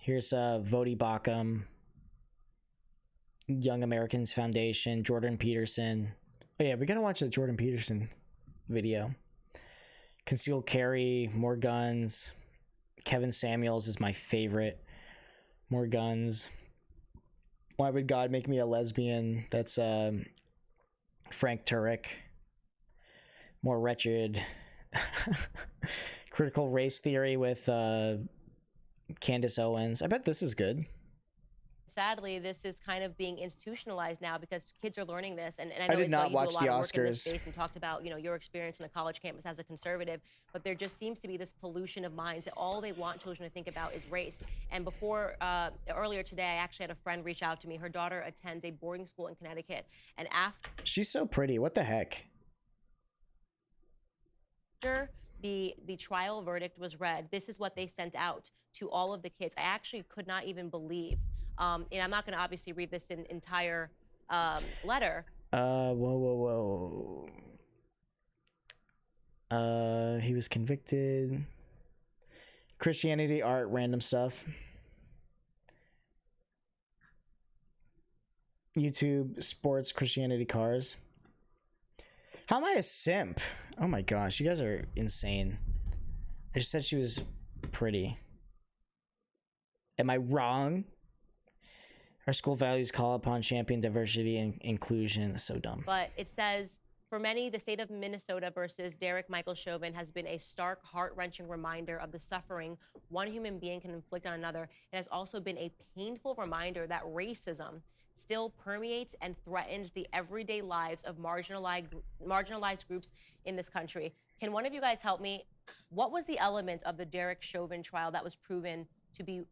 Here's Voti Bakum, Young Americans Foundation, Jordan Peterson. Oh yeah, we gotta watch the Jordan Peterson video. Concealed carry, more guns. Kevin Samuels is my favorite. More guns. Why would God make me a lesbian? That's Frank Turek. More Wretched. Critical race theory with Candace Owens. I bet this is good. Sadly, this is kind of being institutionalized now because kids are learning this. And I know I did Isabel, not you do watch a lot the of work in this Oscars. space and talked about, your experience in a college campus as a conservative, but there just seems to be this pollution of minds that all they want children to think about is race. And before, earlier today, I actually had a friend reach out to me. Her daughter attends a boarding school in Connecticut. And after She's so pretty. What the heck? the trial verdict was read, this is what they sent out to all of the kids. I actually could not even believe. And I'm not going to obviously read this in entire letter. Whoa. He was convicted. Christianity, art, random stuff. YouTube, sports, Christianity, cars. How am I a simp? Oh my gosh, you guys are insane. I just said she was pretty. Am I wrong? Our school values call upon champion diversity and inclusion. That's so dumb. But it says, for many, the state of Minnesota versus Derek Michael Chauvin has been a stark, heart-wrenching reminder of the suffering one human being can inflict on another. It has also been a painful reminder that racism still permeates and threatens the everyday lives of marginalized groups in this country. Can one of you guys help me? What was the element of the Derek Chauvin trial that was proven to be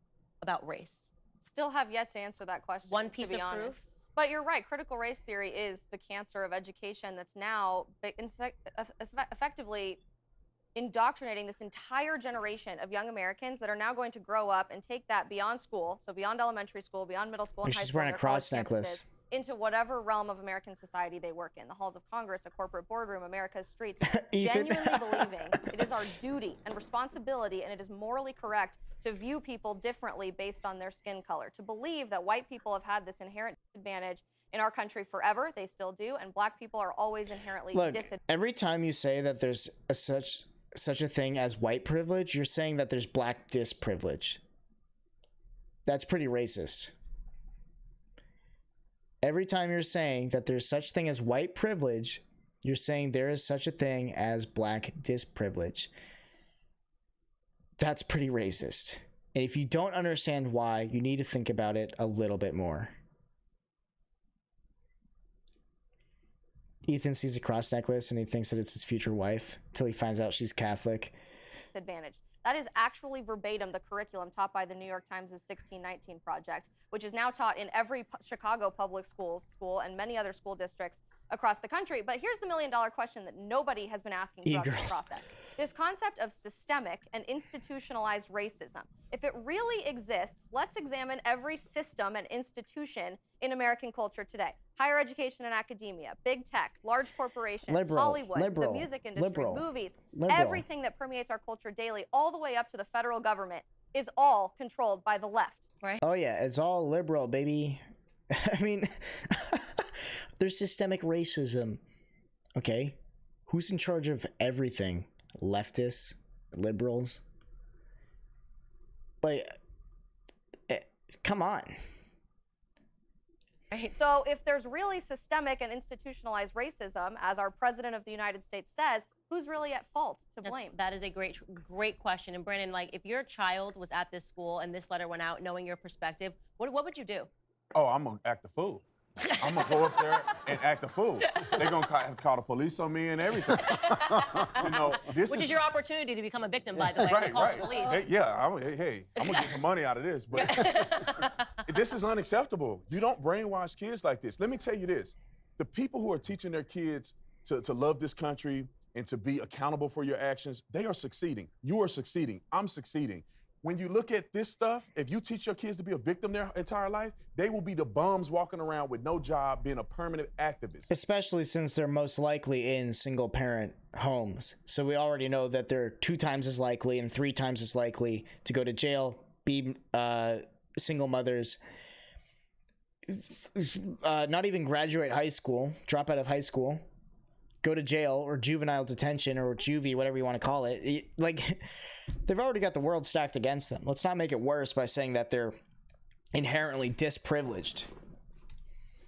about race? Still have yet to answer that question. One piece to be of honest. proof? But you're right. Critical race theory is the cancer of education that's now effectively indoctrinating this entire generation of young Americans that are now going to grow up and take that beyond school, so beyond elementary school, beyond middle school and high She's school, wearing a and their college cross necklace. campuses, into whatever realm of American society they work in, the halls of Congress, a corporate boardroom, America's streets, genuinely believing it is our duty and responsibility, and it is morally correct to view people differently based on their skin color, to believe that white people have had this inherent advantage in our country forever, they still do, and black people are always inherently disadvantaged. Every time you say that there's such a thing as white privilege, you're saying that there's black disprivilege. That's pretty racist. Every time you're saying that there's such thing as white privilege, you're saying there is such a thing as black disprivilege. That's pretty racist. And if you don't understand why, you need to think about it a little bit more. Ethan sees a cross necklace and he thinks that it's his future wife until he finds out she's Catholic. Advantage. That is actually verbatim the curriculum taught by the New York Times' 1619 Project, which is now taught in every Chicago public school and many other school districts across the country. But here's the million-dollar question that nobody has been asking throughout this process. This concept of systemic and institutionalized racism. If it really exists, let's examine every system and institution in American culture today. Higher education and academia, big tech, large corporations, Hollywood, the music industry, movies, everything that permeates our culture daily, all the way up to the federal government, is all controlled by the left. Right? Oh yeah, it's all liberal, baby. I mean, there's systemic racism. Okay, who's in charge of everything? Leftists, liberals. Like, come on. Right. So if there's really systemic and institutionalized racism, as our president of the United States says, who's really at fault to blame? That is a great question. And Brandon, like, if your child was at this school and this letter went out, knowing your perspective, what would you do? Oh, I'm gonna act a fool. I'm gonna go up there and act a fool. They're gonna have to call the police on me and everything. You know, Which is your opportunity to become a victim, by the way. Right, call right. the police. Hey, yeah, I'm gonna get some money out of this, but this is unacceptable. You don't brainwash kids like this. Let me tell you this: the people who are teaching their kids to love this country and to be accountable for your actions, they are succeeding. You are succeeding. I'm succeeding. When you look at this stuff, if you teach your kids to be a victim their entire life, they will be the bums walking around with no job, being a permanent activist. Especially since they're most likely in single-parent homes. So we already know that they're 2 times as likely and 3 times as likely to go to jail, be single mothers, not even graduate high school, drop out of high school, go to jail or juvenile detention or juvie, whatever you want to call it. Like, they've already got the world stacked against them. Let's not make it worse by saying that they're inherently disprivileged.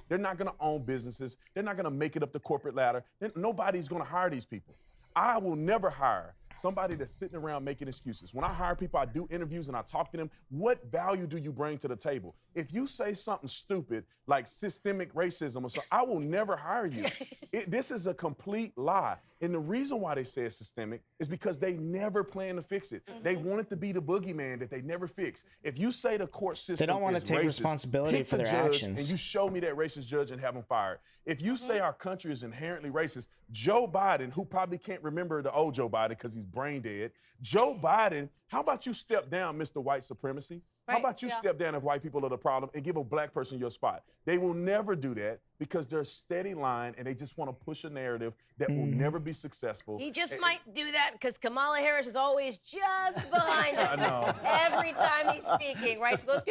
They're not going to own businesses. They're not going to make it up the corporate ladder. Nobody's going to hire these people. I will never hire somebody that's sitting around making excuses. When I hire people, I do interviews and I talk to them. What value do you bring to the table? If you say something stupid like systemic racism or something, I will never hire you. This is a complete lie. And the reason why they say it's systemic is because they never plan to fix it. They want it to be the boogeyman that they never fix. If you say the court system they don't want to take racist, responsibility pick for the their judge actions. And you show me that racist judge and have him fired. If you say our country is inherently racist, Joe Biden, who probably can't remember the old Joe Biden because he's brain dead, Joe Biden, how about you step down, Mr. White Supremacy? How about you yeah. step down if white people are the problem and give a black person your spot? They will never do that because they're steady line and they just want to push a narrative that will never be successful. He just might do that because Kamala Harris is always just behind him I know. every time he's speaking, right? So those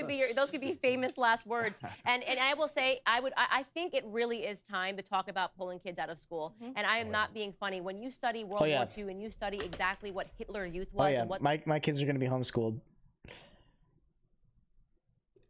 could be famous last words. And I will say, I think it really is time to talk about pulling kids out of school. And I am not being funny. When you study World War II and you study exactly what Hitler Youth was and what my kids are going to be homeschooled,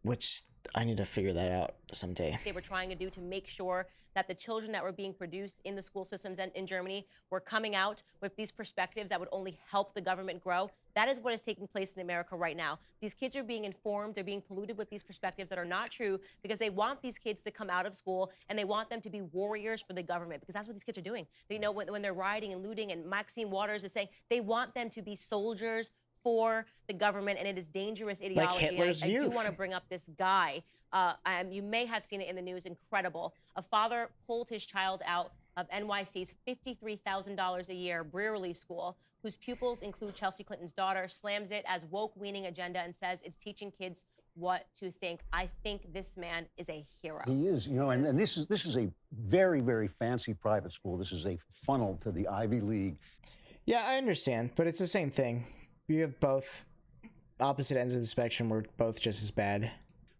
which I need to figure that out someday. they were trying to do to make sure that the children that were being produced in the school systems and in Germany were coming out with these perspectives that would only help the government grow. That is what is taking place in America right now. These kids are being informed, they're being polluted with these perspectives that are not true because they want these kids to come out of school and they want them to be warriors for the government because that's what these kids are doing. They know when they're rioting and looting, and Maxine Waters is saying they want them to be soldiers for the government, and it is dangerous ideology. Hitler's I do youth. want to bring up this guy. You may have seen it in the news. Incredible. A father pulled his child out of NYC's $53,000 a year Brearley School, whose pupils include Chelsea Clinton's daughter, slams it as woke-weaning agenda and says it's teaching kids what to think. I think this man is a hero. He is, you know, and this is a very, very fancy private school. This is a funnel to the Ivy League. Yeah, I understand, but it's the same thing. You have both opposite ends of the spectrum were both just as bad.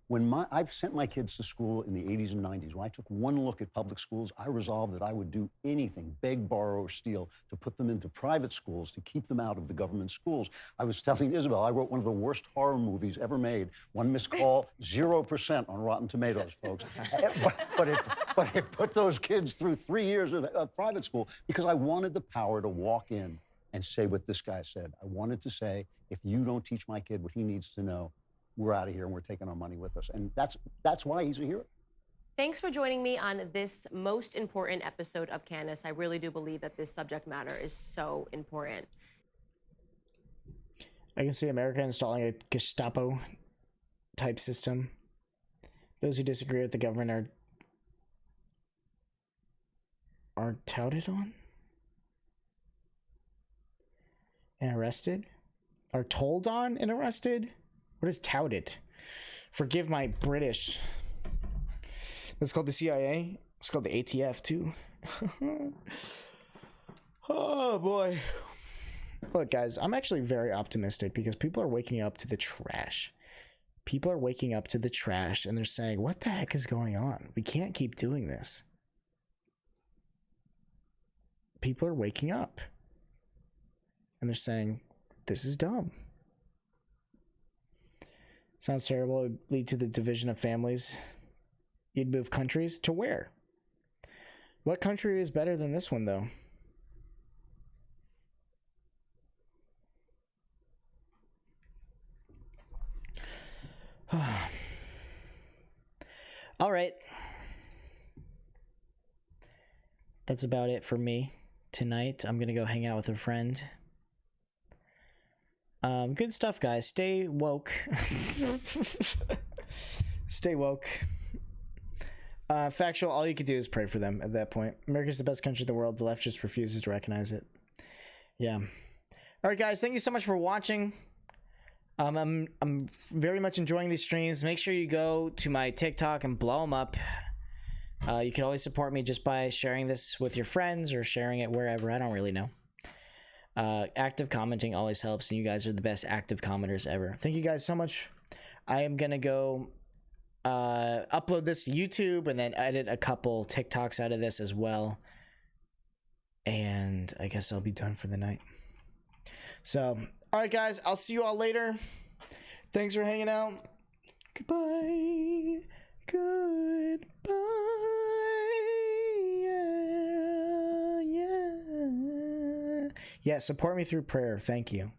When I've sent my kids to school in the 80s and 90s, when I took one look at public schools, I resolved that I would do anything, beg, borrow, or steal, to put them into private schools, to keep them out of the government schools. I was telling Isabel, I wrote one of the worst horror movies ever made. One missed call, 0% on Rotten Tomatoes, folks. but it put those kids through 3 years of private school because I wanted the power to walk in and say what this guy said. I wanted to say, if you don't teach my kid what he needs to know, we're out of here and we're taking our money with us. And that's why he's a hero. Thanks for joining me on this most important episode of Candace. I really do believe that this subject matter is so important. I can see America installing a Gestapo type system. Those who disagree with the government are touted on and arrested? Are told on and arrested? What is touted? Forgive my British. That's called the CIA. It's called the ATF too. Oh boy. Look, guys, I'm actually very optimistic because people are waking up to the trash. People are waking up to the trash and they're saying, what the heck is going on? We can't keep doing this. People are waking up. And they're saying, this is dumb. Sounds terrible. It would lead to the division of families. You'd move countries to where? What country is better than this one, though? All right. That's about it for me tonight. I'm going to go hang out with a friend. Good stuff, guys. Stay woke. Stay woke. Factual, all you could do is pray for them at that point. America's the best country in the world. The left just refuses to recognize it. Yeah. All right, guys. Thank you so much for watching. I'm very much enjoying these streams. Make sure you go to my TikTok and blow them up. You can always support me just by sharing this with your friends or sharing it wherever. I don't really know. Active commenting always helps, and you guys are the best active commenters ever. Thank you guys so much. I am gonna go upload this to YouTube and then edit a couple TikToks out of this as well, and I guess I'll be done for the night. So, all right, guys, I'll see you all later. Thanks for hanging out. Goodbye. Goodbye. Yeah. Yeah, support me through prayer. Thank you.